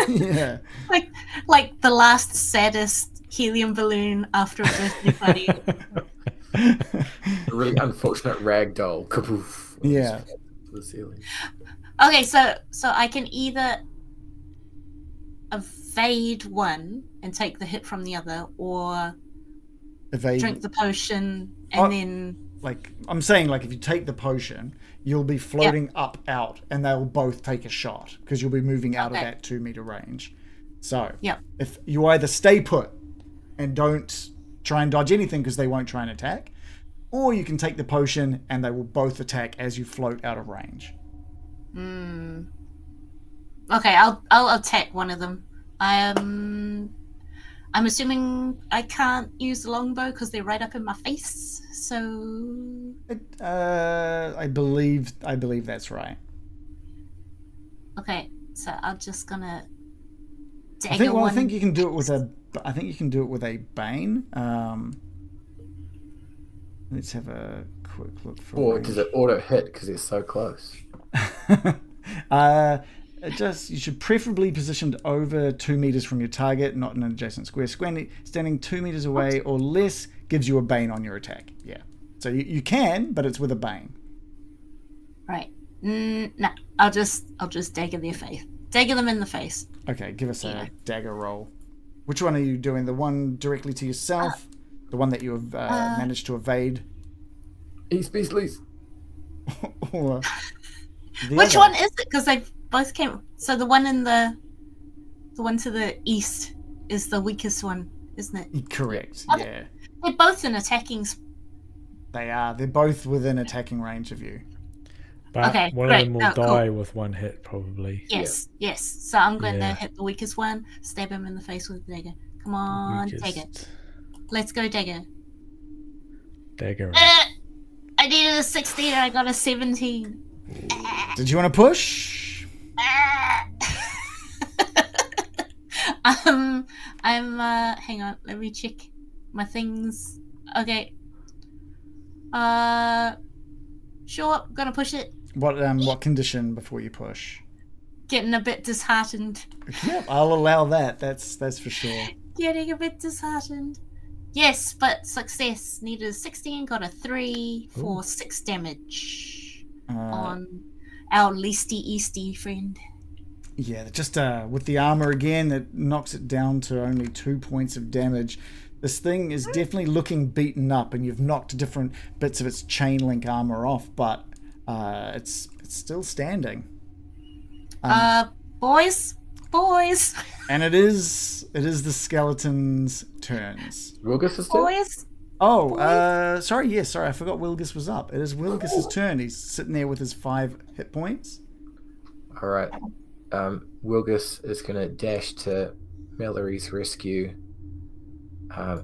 S1: Yeah.
S2: like the last saddest helium balloon after a birthday party.
S3: A really unfortunate ragdoll. Kaboof.
S1: Yeah.
S3: To the ceiling.
S2: Okay, so I can either evade one and take the hit from the other, or
S1: Evade.
S2: drink the potion and then
S1: like I'm saying, like if you take the potion, you'll be floating up out, and they'll both take a shot because you'll be moving out of that 2 meter range. So if you either stay put and don't try and dodge anything because they won't try and attack, or you can take the potion and they will both attack as you float out of range.
S2: Okay, I'll attack one of them. I'm assuming I can't use the longbow because they're right up in my face. So
S1: I believe that's right.
S2: Okay, so I'm just gonna
S1: I think you can do it with a. I think you can do it with a bane. Let's have a quick look for.
S3: Or does it auto hit because it's so close?
S1: You should preferably positioned over 2 meters from your target, not in an adjacent square. Standing 2 meters away or less gives you a bane on your attack. Yeah, so you can, but it's with a bane.
S2: Right. No, I'll just dagger their face. Dagger them in the face.
S1: Okay, give us a dagger roll. Which one are you doing? The one directly to yourself? The one that you have managed to evade?
S3: East Beastlies.
S1: Or
S2: Which one is it? Because they both came. So the one to the east is the weakest one, isn't it?
S1: Correct.
S2: Oh,
S1: yeah.
S2: They're both in attacking.
S1: They are. They're both within attacking range of you.
S4: But one of them will die with one hit, probably.
S2: Yes. So I'm going to hit the weakest one, stab him in the face with the dagger. Come on, dagger. Let's go, dagger.
S4: Dagger.
S2: I needed a 16 and I got a 17.
S1: Did you want to push?
S2: I'm hang on, let me check my things. Okay. Sure, I'm gonna push it.
S1: What condition before you push?
S2: Getting a bit disheartened.
S1: Yep, I'll allow that. That's for sure.
S2: Getting a bit disheartened. Yes, but success. Needed a 16, got a 3 for 6 damage on our leasty easty friend.
S1: Yeah, just with the armor again, it knocks it down to only 2 points of damage. This thing is definitely looking beaten up, and you've knocked different bits of its chain link armor off, but it's still standing.
S2: Boys.
S1: And it is the skeleton's turns.
S3: Wilgus is turn?
S2: Boys.
S1: Oh, sorry, I forgot Wilgus was up. It is Wilgus's turn. He's sitting there with his 5 hit points.
S3: All right. Wilgus is going to dash to Mallory's rescue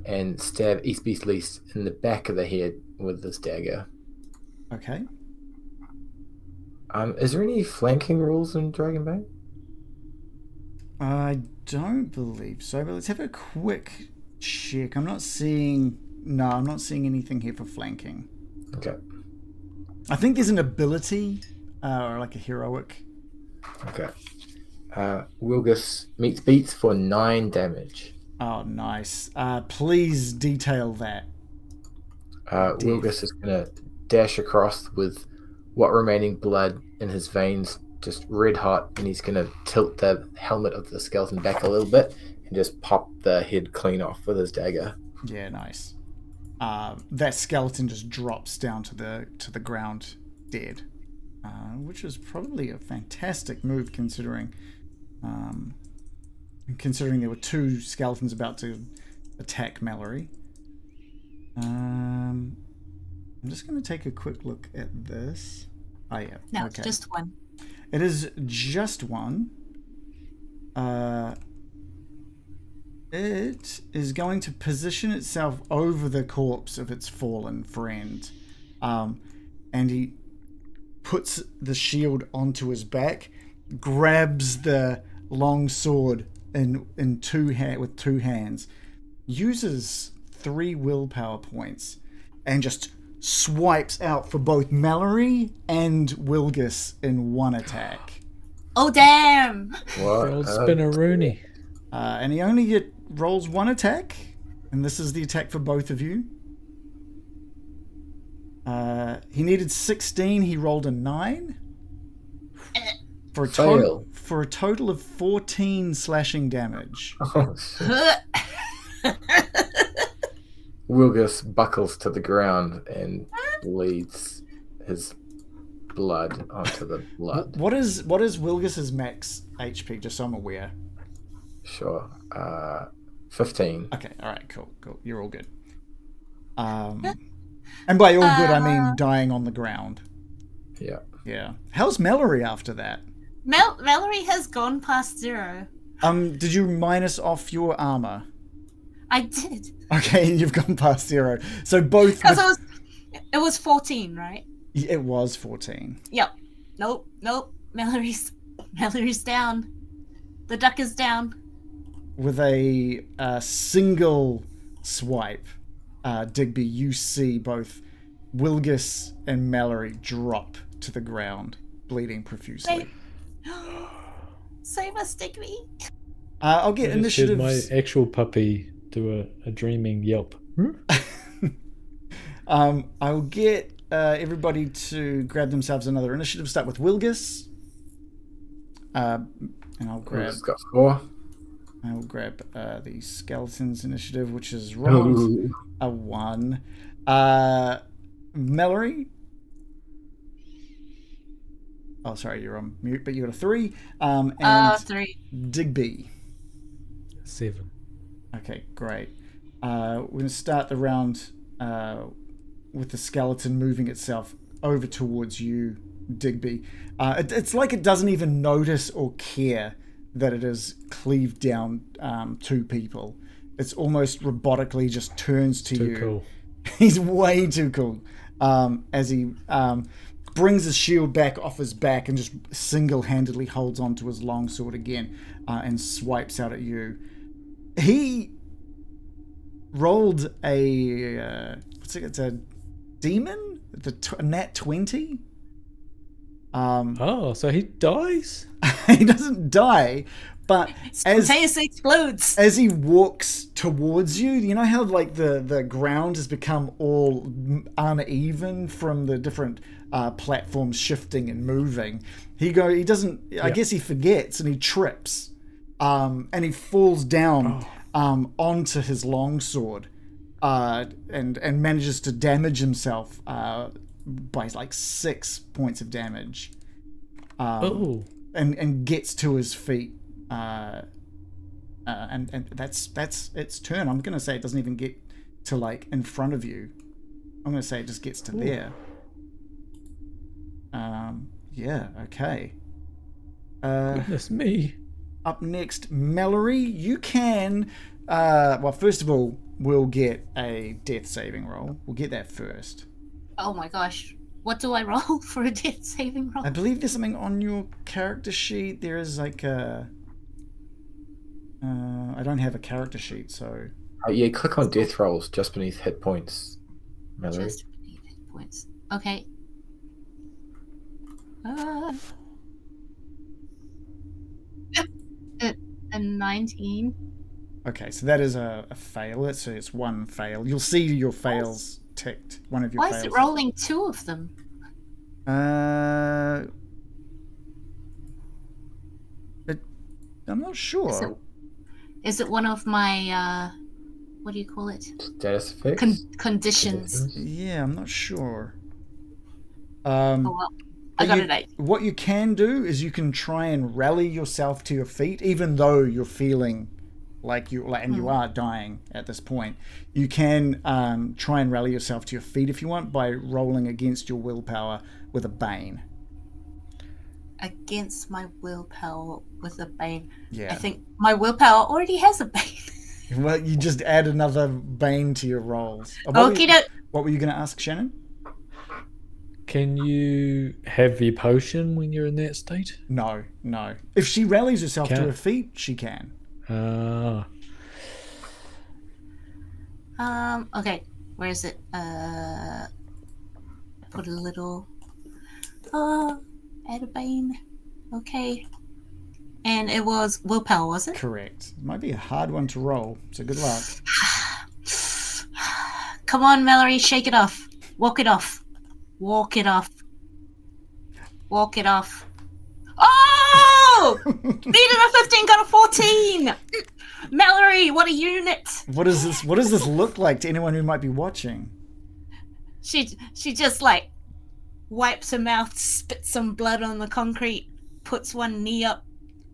S3: and stab East Beastly in the back of the head with this dagger.
S1: Okay.
S3: Is there any flanking rules in Dragonbane?
S1: I don't believe so, but let's have a quick check. I'm not seeing anything here for flanking.
S3: Okay.
S1: I think there's an ability, or like a heroic.
S3: Okay. Wilgus meets beats for 9 damage.
S1: Oh, nice. Please detail that.
S3: Wilgus is going to dash across with what remaining blood in his veins, just red hot, and he's going to tilt the helmet of the skeleton back a little bit and just pop the head clean off with his dagger.
S1: Yeah, nice. That skeleton just drops down to the ground dead, which is probably a fantastic move considering there were 2 skeletons about to attack Mallory. I'm just going to take a quick look at this. Oh yeah,
S2: no,
S1: okay.
S2: Just one.
S1: It is just one. It is going to position itself over the corpse of its fallen friend. And he puts the shield onto his back, grabs the long sword with 2 hands, uses 3 willpower points, and just swipes out for both Mallory and Wilgus in one attack.
S2: Oh damn!
S4: Old Spinneroonie.
S1: And he only rolls 1 attack, and this is the attack for both of you. He needed 16. He rolled a 9 for a total of 14 slashing damage.
S3: Oh, shit. Wilgus buckles to the ground and bleeds his blood onto the blood.
S1: What is Wilgis's max HP? Just so I'm aware.
S3: Sure. 15.
S1: Okay. All right. Cool. You're all good. And by all good, I mean dying on the ground.
S3: Yeah.
S1: Yeah. How's Mallory after that?
S2: Mallory has gone past 0.
S1: Did you minus off your armor?
S2: I did.
S1: Okay, you've gone past 0. So both.
S2: Because it was 14, right?
S1: It was 14.
S2: Yep. Nope. Mallory's down. The duck is down.
S1: With a single swipe, Digby, you see both Wilgis and Mallory drop to the ground, bleeding profusely.
S2: Save us, Digby.
S1: I'll get
S4: I just heard
S1: initiatives.
S4: my actual puppy do a dreaming yelp.
S1: I'll get everybody to grab themselves another initiative. Start with Wilgis. And I'll grab.
S3: It's got 4.
S1: I'll grab the skeletons initiative, which is rolled a 1. Mallory. Oh, sorry, you're on mute, but you got a 3. And
S2: 3.
S1: Digby.
S4: 7.
S1: Okay, great. We're going to start the round with the skeleton moving itself over towards you, Digby. It's like it doesn't even notice or care that it has cleaved down 2 people. It's almost robotically just turns to you.
S4: Too cool.
S1: He's way too cool. As he brings his shield back off his back and just single-handedly holds onto his longsword again and swipes out at you. He rolled a it's a demon, a nat 20.
S4: Oh, so he dies?
S1: He doesn't die, but
S2: Spontaneously explodes.
S1: as he walks towards you, you know how like the ground has become all uneven from the different platforms shifting and moving. He doesn't. I guess he forgets and he trips, and he falls down onto his longsword, and manages to damage himself by like 6 points of damage. And gets to his feet. And that's its turn. I'm gonna say it doesn't even get to like in front of you. I'm gonna say it just gets to there. Yeah, okay.
S4: Goodness me.
S1: Up next, Mallory, you can well, first of all, we'll get a death saving roll. We'll get that first.
S2: Oh my gosh. What do I roll for a death saving roll?
S1: I believe there's something on your character sheet. There is like a I don't have a character sheet, so
S3: Yeah, click on death rolls just beneath hit points, Mallory.
S2: Just beneath hit points. Okay. A 19.
S1: okay, so that is a fail. It's one fail. You'll see your fails ticked. One of your
S2: Why
S1: fails.
S2: is it rolling 2 of them?
S1: I'm not sure.
S2: Is it one of my what do you call it?
S3: Status effects?
S2: Conditions.
S1: Yeah, I'm not sure.
S2: Oh well. I got an 8.
S1: What you can do is you can try and rally yourself to your feet, even though you're feeling like you are dying at this point. You can try and rally yourself to your feet if you want by rolling against your willpower with a bane.
S2: Against my willpower with a bane.
S1: Yeah.
S2: I think my willpower already has a bane.
S1: Well, you just add another bane to your rolls.
S2: Okay,
S1: What were you going to ask, Shannon?
S4: Can you have the potion when you're in that state?
S1: No. If she rallies herself to
S4: Can.
S1: her feet, she can.
S2: Okay, where is it? Put a little add a bane. Okay. And it was willpower, was it?
S1: Correct. It might be a hard one to roll, so good luck.
S2: Come on, Mallory, shake it off. Walk it off. Walk it off. Walk it off. Oh! Needed a 15, got a 14! Mallory, what a unit!
S1: What does this look like to anyone who might be watching?
S2: She just like wipes her mouth, spits some blood on the concrete, puts one knee up,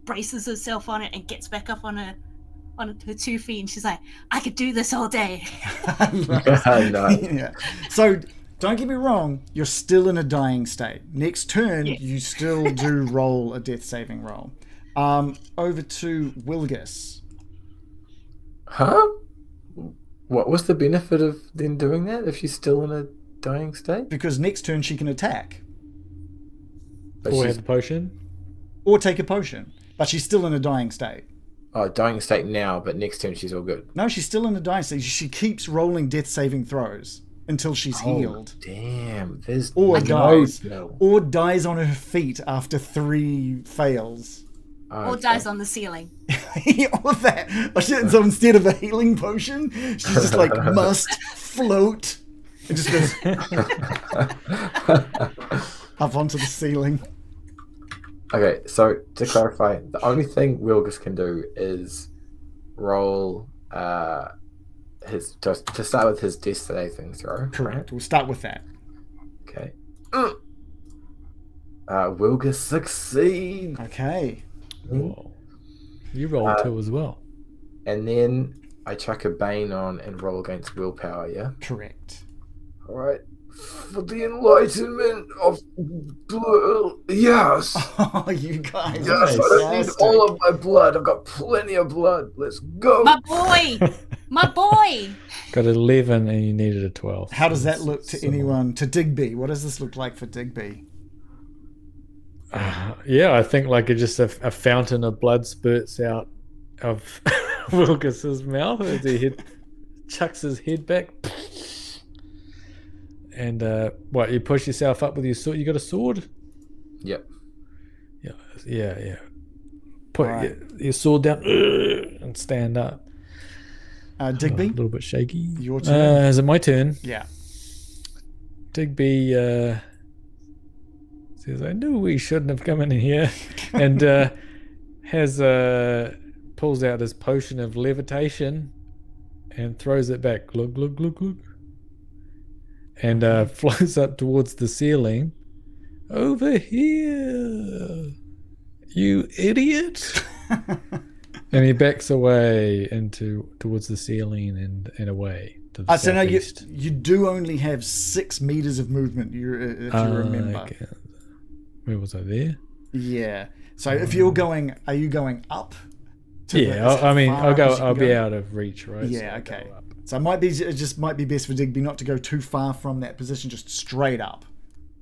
S2: braces herself on it, and gets back up on her 2 feet. And she's like, "I could do this all day."
S3: No.
S1: Yeah. So don't get me wrong, you're still in a dying state. Next turn, you still do roll a death saving roll. Over to Wilgus.
S3: Huh? What was the benefit of then doing that if she's still in a dying state?
S1: Because next turn she can attack.
S3: But
S4: Or
S3: she's
S4: have the potion.
S1: Or take a potion. But she's still in a dying state.
S3: dying state now, but next turn she's all good.
S1: No, she's still in a dying state. She keeps rolling death saving throws until she's healed.
S3: Damn. There's
S1: Or dies.
S3: no.
S1: Or dies on her feet after 3 fails.
S2: Or dies on the ceiling.
S1: Or that. So instead of a healing potion, she's just like must float. It just goes up onto the ceiling.
S3: Okay, so to clarify, the only thing Wilgus can do is roll to start with his death saving throw.
S1: Correct. We'll start with that.
S3: Okay. Wilgus succeed.
S1: Okay.
S4: Whoa. You rolled 2 as well.
S3: And then I chuck a Bane on and roll against willpower, yeah?
S1: Correct.
S3: Alright. For the enlightenment of blood. Yes!
S1: Oh, you guys.
S3: Yes, I don't need all of my blood. I've got plenty of blood. Let's go.
S2: My boy! My boy!
S4: Got 11 and you needed a 12.
S1: How does that look to anyone? To Digby? What does this look like for Digby?
S4: Yeah, I think like just a fountain of blood spurts out of Wilgus's mouth as he chucks his head back. And what, you push yourself up with your sword? You got a sword?
S3: Yep.
S4: Yeah. Put
S1: Right.
S4: your sword down and stand up.
S1: Digby?
S4: A little bit shaky.
S1: Your turn.
S4: Is it my turn?
S1: Yeah.
S4: Digby says, "I knew we shouldn't have come in here," and pulls out his potion of levitation and throws it back. Glug glug glug glug. And floats up towards the ceiling. Over here, you idiot! And he backs away towards the ceiling and away to the
S1: So now
S4: southeast.
S1: you do only have 6 meters of movement. If you remember.
S4: Okay. Where was I there?
S1: Yeah. So if you're going, are you going up?
S4: Yeah, I'll be out of reach, right?
S1: Yeah.
S4: So I'll
S1: Okay.
S4: go up.
S1: So it just might be best for Digby not to go too far from that position, just straight up.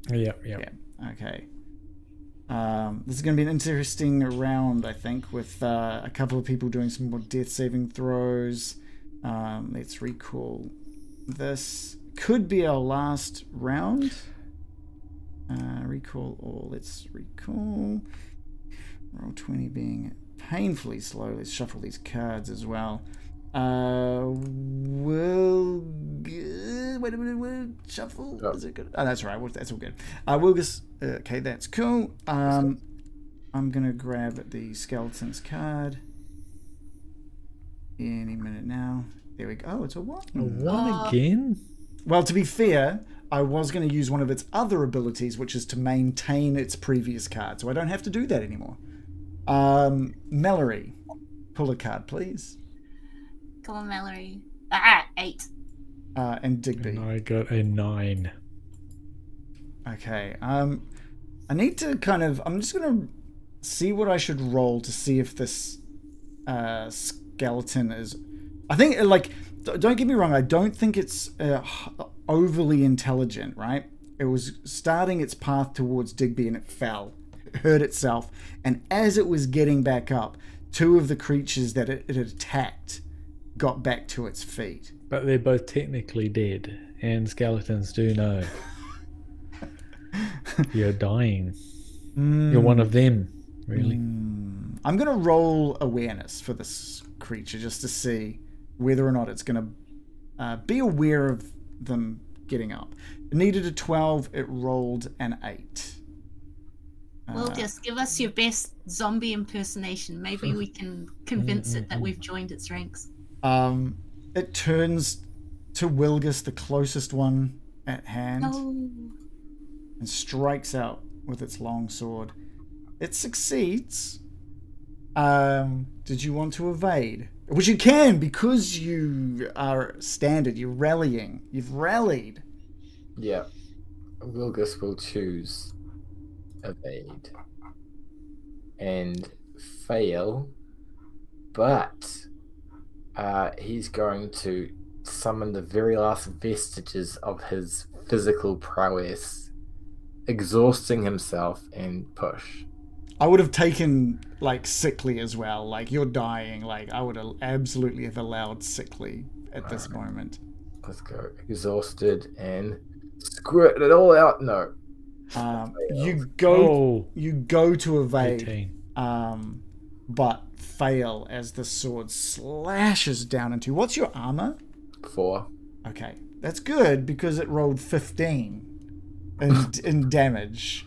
S4: Yeah.
S1: Yeah. Okay. This is going to be an interesting round, I think, with a couple of people doing some more death saving throws. Let's recall. This could be our last round. Recall all. Let's recall. Roll 20 being painfully slow. Let's shuffle these cards as well. Wait a minute. Shuffle.
S3: Oh.
S1: Is it good? Oh, that's all right. That's all good. Wilgus. Okay, that's cool. I'm gonna grab the skeleton's card. Any minute now. There we go. Oh, it's a 1.
S4: One again?
S1: Well, to be fair, I was going to use one of its other abilities, which is to maintain its previous card, so I don't have to do that anymore. Mallory, pull a card, please.
S2: Come on, Mallory. 8.
S1: And Digby.
S4: And I got a 9.
S1: Okay. I need to I'm just going to see what I should roll to see if this skeleton is... I think, don't get me wrong, I don't think it's overly intelligent, right? It was starting its path towards Digby and it fell. It hurt itself. And as it was getting back up, 2 of the creatures that it had attacked got back to its feet.
S4: But they're both technically dead, and skeletons do know. You're dying. You're one of them, really.
S1: I'm going to roll awareness for this creature just to see whether or not it's going to be aware of them getting up. It needed a 12. It rolled an 8.
S2: Well, just give us your best zombie impersonation. Maybe we can convince it that we've joined its ranks.
S1: It turns to Wilgus, the closest one at hand
S2: No.
S1: and strikes out with its long sword. It succeeds. Did you want to evade? Which you can, because you are standard. You're rallying. You've rallied.
S3: Yeah. Wilgus will choose evade and fail, but he's going to summon the very last vestiges of his physical prowess, exhausting himself and push.
S1: I would have taken like sickly as well. Like you're dying. Like I would absolutely have allowed sickly at this moment.
S3: Let's go. Exhausted and squirt it all out. No.
S1: You go to
S4: 18.
S1: evade, but fail as the sword slashes down into. What's your armor?
S3: 4.
S1: Okay, that's good because it rolled 15 in damage.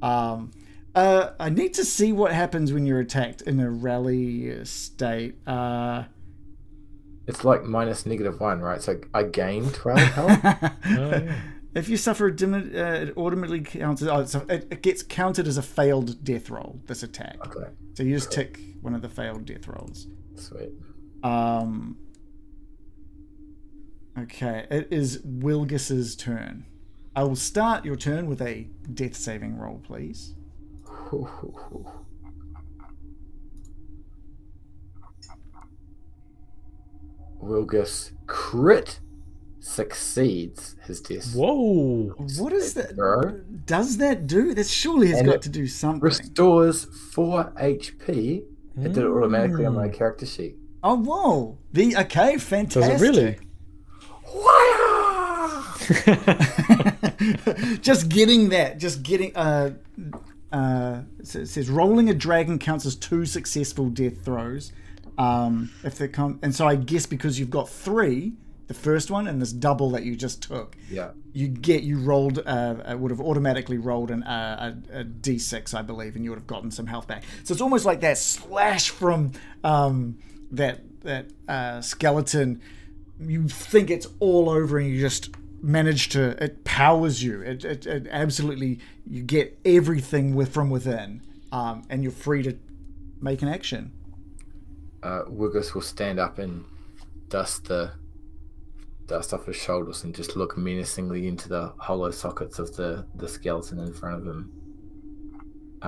S1: I need to see what happens when you're attacked in a rally state.
S3: It's like minus -1, right? So I gain 12 health.
S4: Oh, yeah.
S1: If you suffer it automatically counts. It gets counted as a failed death roll. This attack.
S3: Okay.
S1: So you just tick one of the failed death rolls.
S3: Sweet.
S1: Okay, it is Wilgus's turn. I will start your turn with a death saving roll, please.
S3: Wilgus crit succeeds his death.
S4: Whoa.
S1: What is that?
S3: Bro.
S1: Does that do? That surely has
S3: And
S1: got
S3: it
S1: to do something.
S3: Restores 4 HP. It did it automatically on my character sheet.
S1: Oh, whoa. Okay, fantastic.
S4: Does it really?
S1: Just getting that. It says rolling a dragon counts as 2 successful death throws. If they come, and so I guess because you've got 3, the first one and this double that you just took,
S3: Yeah.
S1: you rolled would have automatically rolled a d6, I believe, and you would have gotten some health back. So it's almost like that slash from that skeleton. You think it's all over, and you just manage to. It powers you. It absolutely. You get everything from within, and you're free to make an action.
S3: Wilgus will stand up and dust off his shoulders and just look menacingly into the hollow sockets of the skeleton in front of him.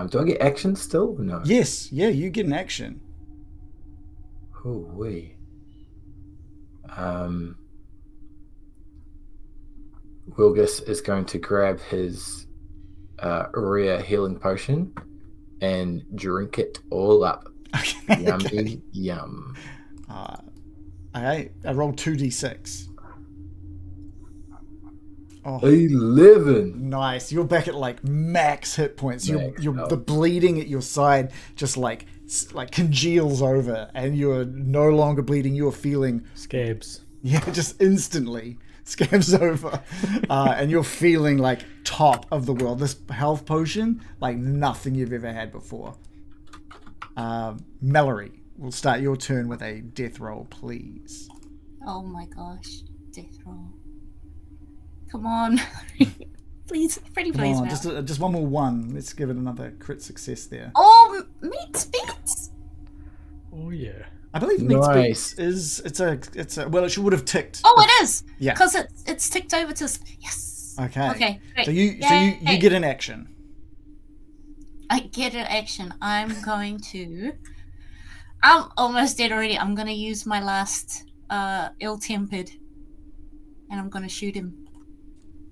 S3: Do I get action still? No.
S1: Yes, yeah, you get an action.
S3: Oh, wee. Wilgus is going to grab his Urea healing potion and drink it all up.
S1: Okay.
S3: Yummy, yum.
S1: I rolled 2d6. Oh,
S3: 11.
S1: nice. You're back at like max hit points.
S3: Max
S1: You're
S3: health.
S1: the bleeding at your side just like congeals over, and you're no longer bleeding. You're feeling
S4: Scabs.
S1: just instantly scabs over, and you're feeling like top of the world. This health potion, like nothing you've ever had before. Mallory, we'll start your turn with a death roll, please.
S2: Oh my gosh. Death roll. Come on. Please. Pretty
S1: Come
S2: please.
S1: on,
S2: Mel.
S1: just one more one. Let's give it another crit success there.
S2: Oh, meat.
S4: Oh, yeah.
S1: I believe
S3: Nice.
S1: Meat is it's a well, it would have ticked.
S2: Oh, it is.
S1: Yeah.
S2: Because it's ticked over to yes.
S1: Okay.
S2: Okay. Great.
S1: So you
S2: Yay.
S1: get an action.
S2: I get an action. I'm almost dead already. I'm gonna use my last ill-tempered, and I'm gonna shoot him.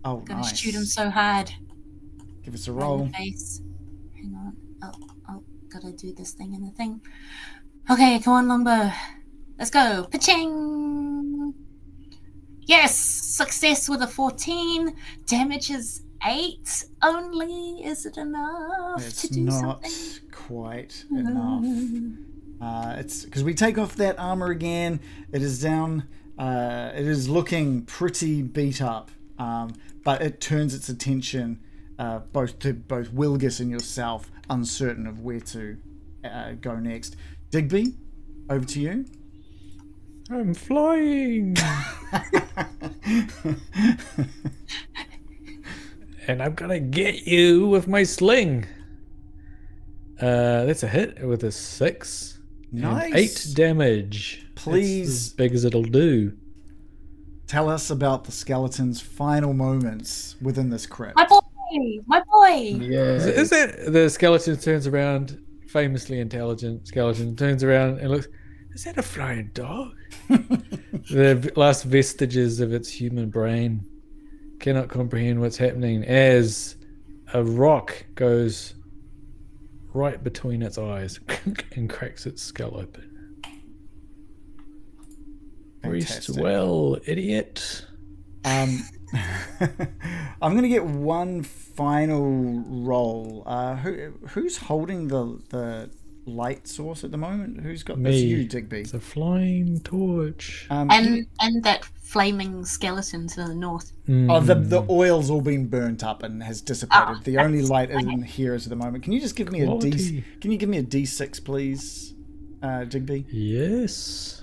S1: Oh,
S2: Gonna
S1: nice.
S2: shoot him so hard.
S1: Give us a
S2: Right in
S1: roll.
S2: the face. Hang on. Oh, gotta do this thing in the thing. Okay, come on, longbow. Let's go. Paching. Yes, success with a 14. Damage is 8 only. Is it enough
S1: It's
S2: to do
S1: not
S2: something?
S1: quite enough. It's because we take off that armor again. It is down. It is looking pretty beat up. But it turns its attention both Wilgus and yourself, uncertain of where to go next. Digby, over to you.
S4: I'm flying. and I'm gonna get you with my sling. That's a hit with a 6.
S1: Nice.
S4: And 8 damage.
S1: Please.
S4: That's as big as it'll do.
S1: Tell us about the skeleton's final moments within this crypt.
S2: My boy! My boy!
S3: Yeah.
S4: Is that the skeleton turns around, famously intelligent skeleton turns around and looks, is that a flying dog? The last vestiges of its human brain cannot comprehend what's happening as a rock goes right between its eyes and cracks its skull open. Rest well, idiot.
S1: I'm going to get one final roll. Who's holding the light source at the moment? Who's got this? You, Digby.
S4: It's a flying torch.
S2: And that flaming skeleton to the north.
S1: Oh, the oil's all been burnt up and has dissipated. The only light isn't here at the moment. Can you just give me
S4: Quality.
S1: Can you give me a D6, please, Digby?
S4: Yes.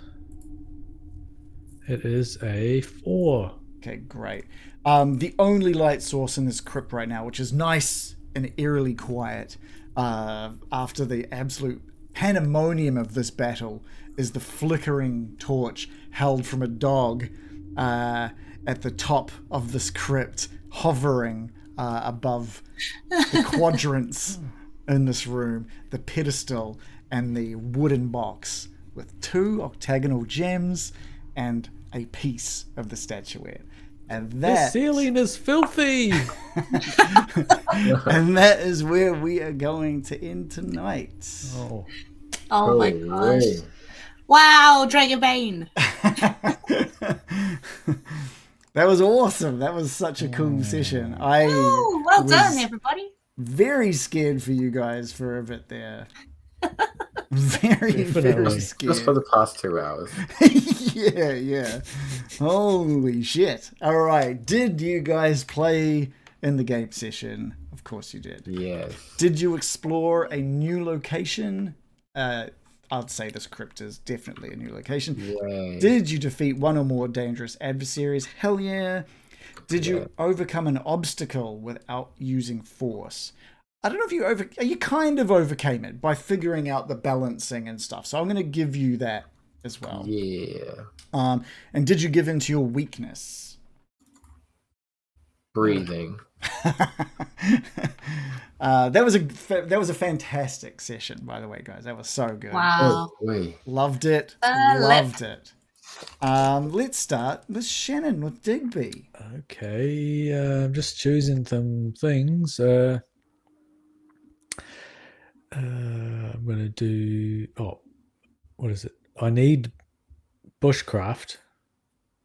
S4: It is a 4.
S1: Okay, great. The only light source in this crypt right now, which is nice and eerily quiet, after the absolute pandemonium of this battle, is the flickering torch held from a dog at the top of this crypt, hovering above the quadrants in this room, the pedestal and the wooden box with 2 octagonal gems and a piece of the statuette. And
S4: The
S1: that
S4: ceiling is filthy.
S1: and that is where we are going to end tonight.
S4: Oh.
S2: Oh my
S3: Holy
S2: gosh.
S3: way.
S2: Wow, Dragonbane!
S1: That was awesome. That was such a cool session. I
S2: Ooh, well
S1: was
S2: done, everybody.
S1: very scared for you guys for a bit there. Very, very
S4: Definitely.
S1: scared.
S3: Just for the past 2 hours.
S1: yeah. Holy shit. All right. Did you guys play in the game session? Of course you did.
S3: Yes.
S1: Did you explore a new location? I'd say this crypt is definitely a new location.
S3: Yay.
S1: Did you defeat one or more dangerous adversaries? Hell yeah. Did you overcome an obstacle without using force? I don't know if you kind of overcame it by figuring out the balancing and stuff. So I'm going to give you that as well.
S3: Yeah.
S1: And did you give in to your weakness?
S3: Breathing.
S1: That was a fantastic session, by the way, guys. That was so good.
S2: Wow.
S3: Oh, wait.
S1: Loved it. Loved it. Let's start with Shannon with Digby.
S4: Okay. I'm just choosing some things. I'm going to do... Oh, what is it? I need bushcraft.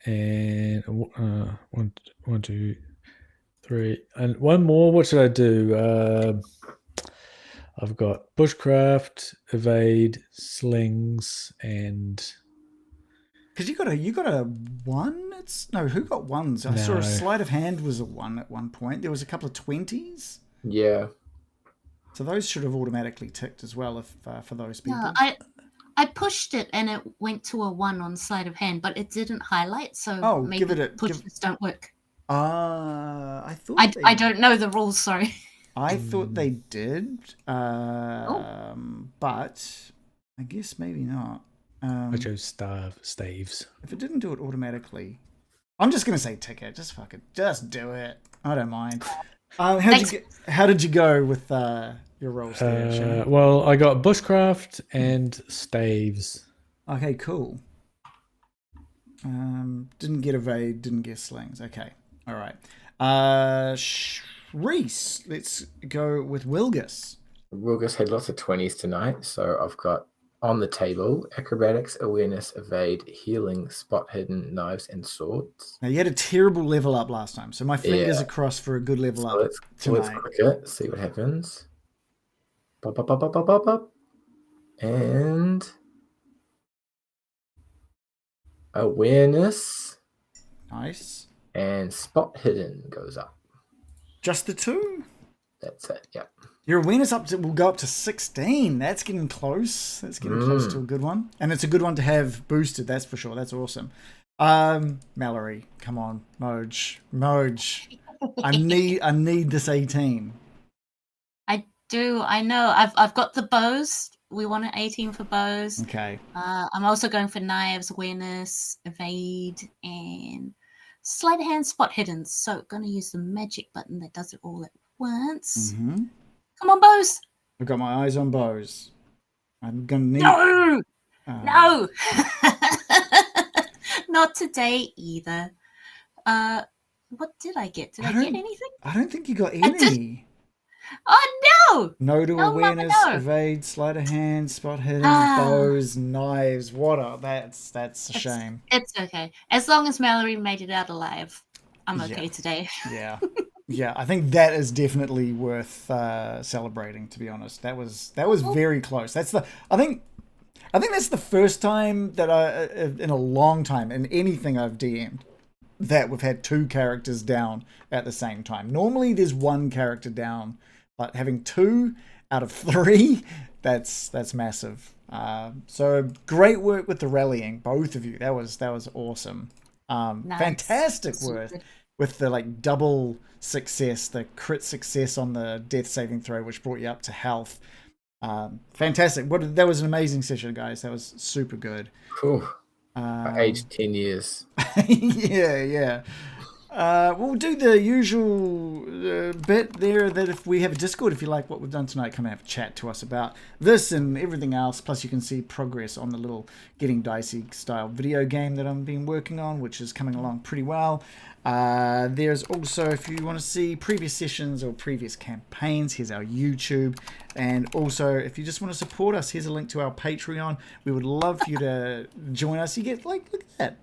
S4: And 1, 2, 3. And one more. What should I do? I've got bushcraft, evade, slings, and...
S1: Because you got a 1? Who got 1s? I saw
S4: No.
S1: a sleight of hand was a 1 at one point. There was a couple of 20s.
S3: Yeah.
S1: So those should have automatically ticked as well if for those people.
S2: Yeah, I pushed it and it went to a 1 on sleight of hand, but it didn't highlight, so maybe pushes don't work.
S1: I thought
S2: I don't know the rules, sorry.
S1: I thought they did, but I guess maybe not.
S4: I chose staves.
S1: If it didn't do it automatically, I'm just gonna say tick it. Just fuck it. Just do it. I don't mind. How did you go with your rolls there, Shannon?
S4: Well, I got bushcraft and staves.
S1: Okay, cool. Didn't get evade, didn't get slings. Okay, all right. Reese, let's go with Wilgus.
S3: Wilgus had lots of 20s tonight, so I've got on the table acrobatics, awareness, evade, healing, spot hidden, knives, and swords.
S1: Now you had a terrible level up last time, so my fingers are crossed for a good level up
S3: Let's
S1: tonight.
S3: click it, see what happens. Pop. And awareness
S1: Nice.
S3: and spot hidden goes up.
S1: Just the 2?
S3: That's it, yep.
S1: Your awareness will go up to 16. That's getting close. That's getting close to a good one. And it's a good one to have boosted, that's for sure. That's awesome. Mallory, come on. Moj. I need this 18.
S2: I know. I've got the bows. We want an 18 for bows.
S1: Okay.
S2: I'm also going for knives, awareness, evade, and sleight of hand, spot hidden. So going to use the magic button that does it all at once.
S1: Mm-hmm.
S2: Come on, bows.
S1: I've got my eyes on bows. I'm gonna need.
S2: No, no, not today either. What did I get? Did I get anything?
S1: I don't think you got any.
S2: Oh no!
S1: No to
S2: No, Mama,
S1: awareness,
S2: no.
S1: evade, sleight of hand, spot hidden, bows, knives. What a that's a shame.
S2: It's okay. As long as Mallory made it out alive, I'm okay today.
S1: Yeah. Yeah, I think that is definitely worth celebrating, to be honest. That was very close. I think that's the first time that in a long time in anything I've DM'd that we've had 2 characters down at the same time. Normally there's 1 character down, but having 2 out of 3, that's massive. So great work with the rallying, both of you. That was awesome.
S2: Nice.
S1: Fantastic work with the double success, the crit success on the death saving throw, which brought you up to health. Fantastic. That was an amazing session, guys. That was super good.
S3: Cool. I aged 10 years.
S1: Yeah. We'll do the usual bit there that if we have a Discord, if you like what we've done tonight, come and have a chat to us about this and everything else. Plus, you can see progress on the little Getting Dicey style video game that I've been working on, which is coming along pretty well. There's also, if you want to see previous sessions or previous campaigns, here's our YouTube. And also, if you just want to support us, here's a link to our Patreon. We would love for you to join us. You get, look at that.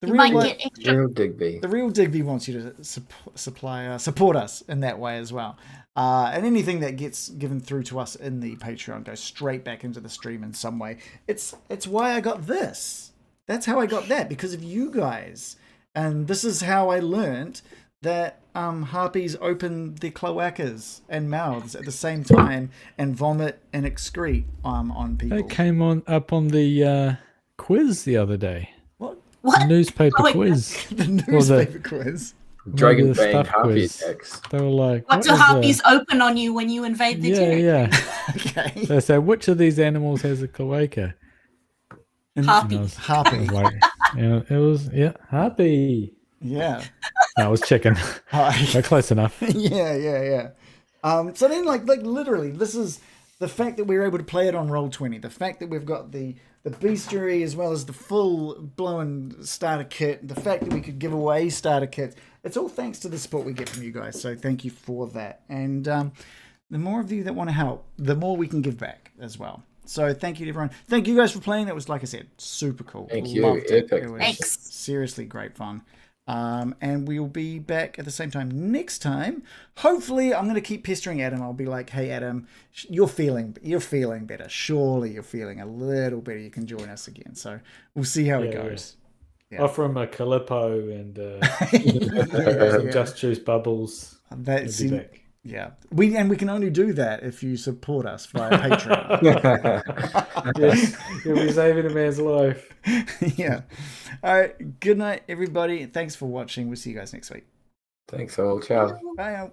S2: You might get extra.
S3: Real Digby.
S1: The real Digby wants you to support us in that way as well. And anything that gets given through to us in the Patreon goes straight back into the stream in some way. It's why I got this. That's how I got that, because of you guys. And this is how I learned that harpies open their cloacas and mouths at the same time and vomit and excrete on people.
S4: That came up on the quiz the other day.
S2: What?
S4: Newspaper quiz.
S1: The newspaper quiz.
S3: Dragonbane harpy attacks.
S4: They were like,
S2: what do harpies open on you when you invade the territory?
S4: Yeah.
S1: Okay.
S4: So they say, which of these animals has a cloaca?
S2: Harpy.
S1: Harpy.
S4: It was harpy.
S1: Yeah.
S4: No, I was chicken. They're close enough.
S1: Yeah. So then, like literally, this is the fact that we were able to play it on Roll20. The fact that we've got the bestiary as well as the full blown starter kit. The fact that we could give away starter kits. It's all thanks to the support we get from you guys. So thank you for that. And the more of you that want to help, the more we can give back as well. So thank you to everyone. Thank you guys for playing. That was, like I said, super cool.
S3: Thank you.
S1: Loved it.
S3: Epic.
S1: It was
S2: Thanks.
S1: seriously great fun. And we'll be back at the same time next time. Hopefully, I'm going to keep pestering Adam. I'll be like, hey, Adam, you're feeling better. Surely you're feeling a little better. You can join us again. So we'll see how it goes. Yeah.
S4: Offer him a Calippo and some Just Juice bubbles.
S1: That's
S4: He'll be back.
S1: Yeah, we can only do that if you support us via Patreon.
S4: Yes, you'll be saving a man's life.
S1: Yeah. All right. Good night, everybody. Thanks for watching. We'll see you guys next week.
S3: Thanks all. Ciao.
S1: Bye.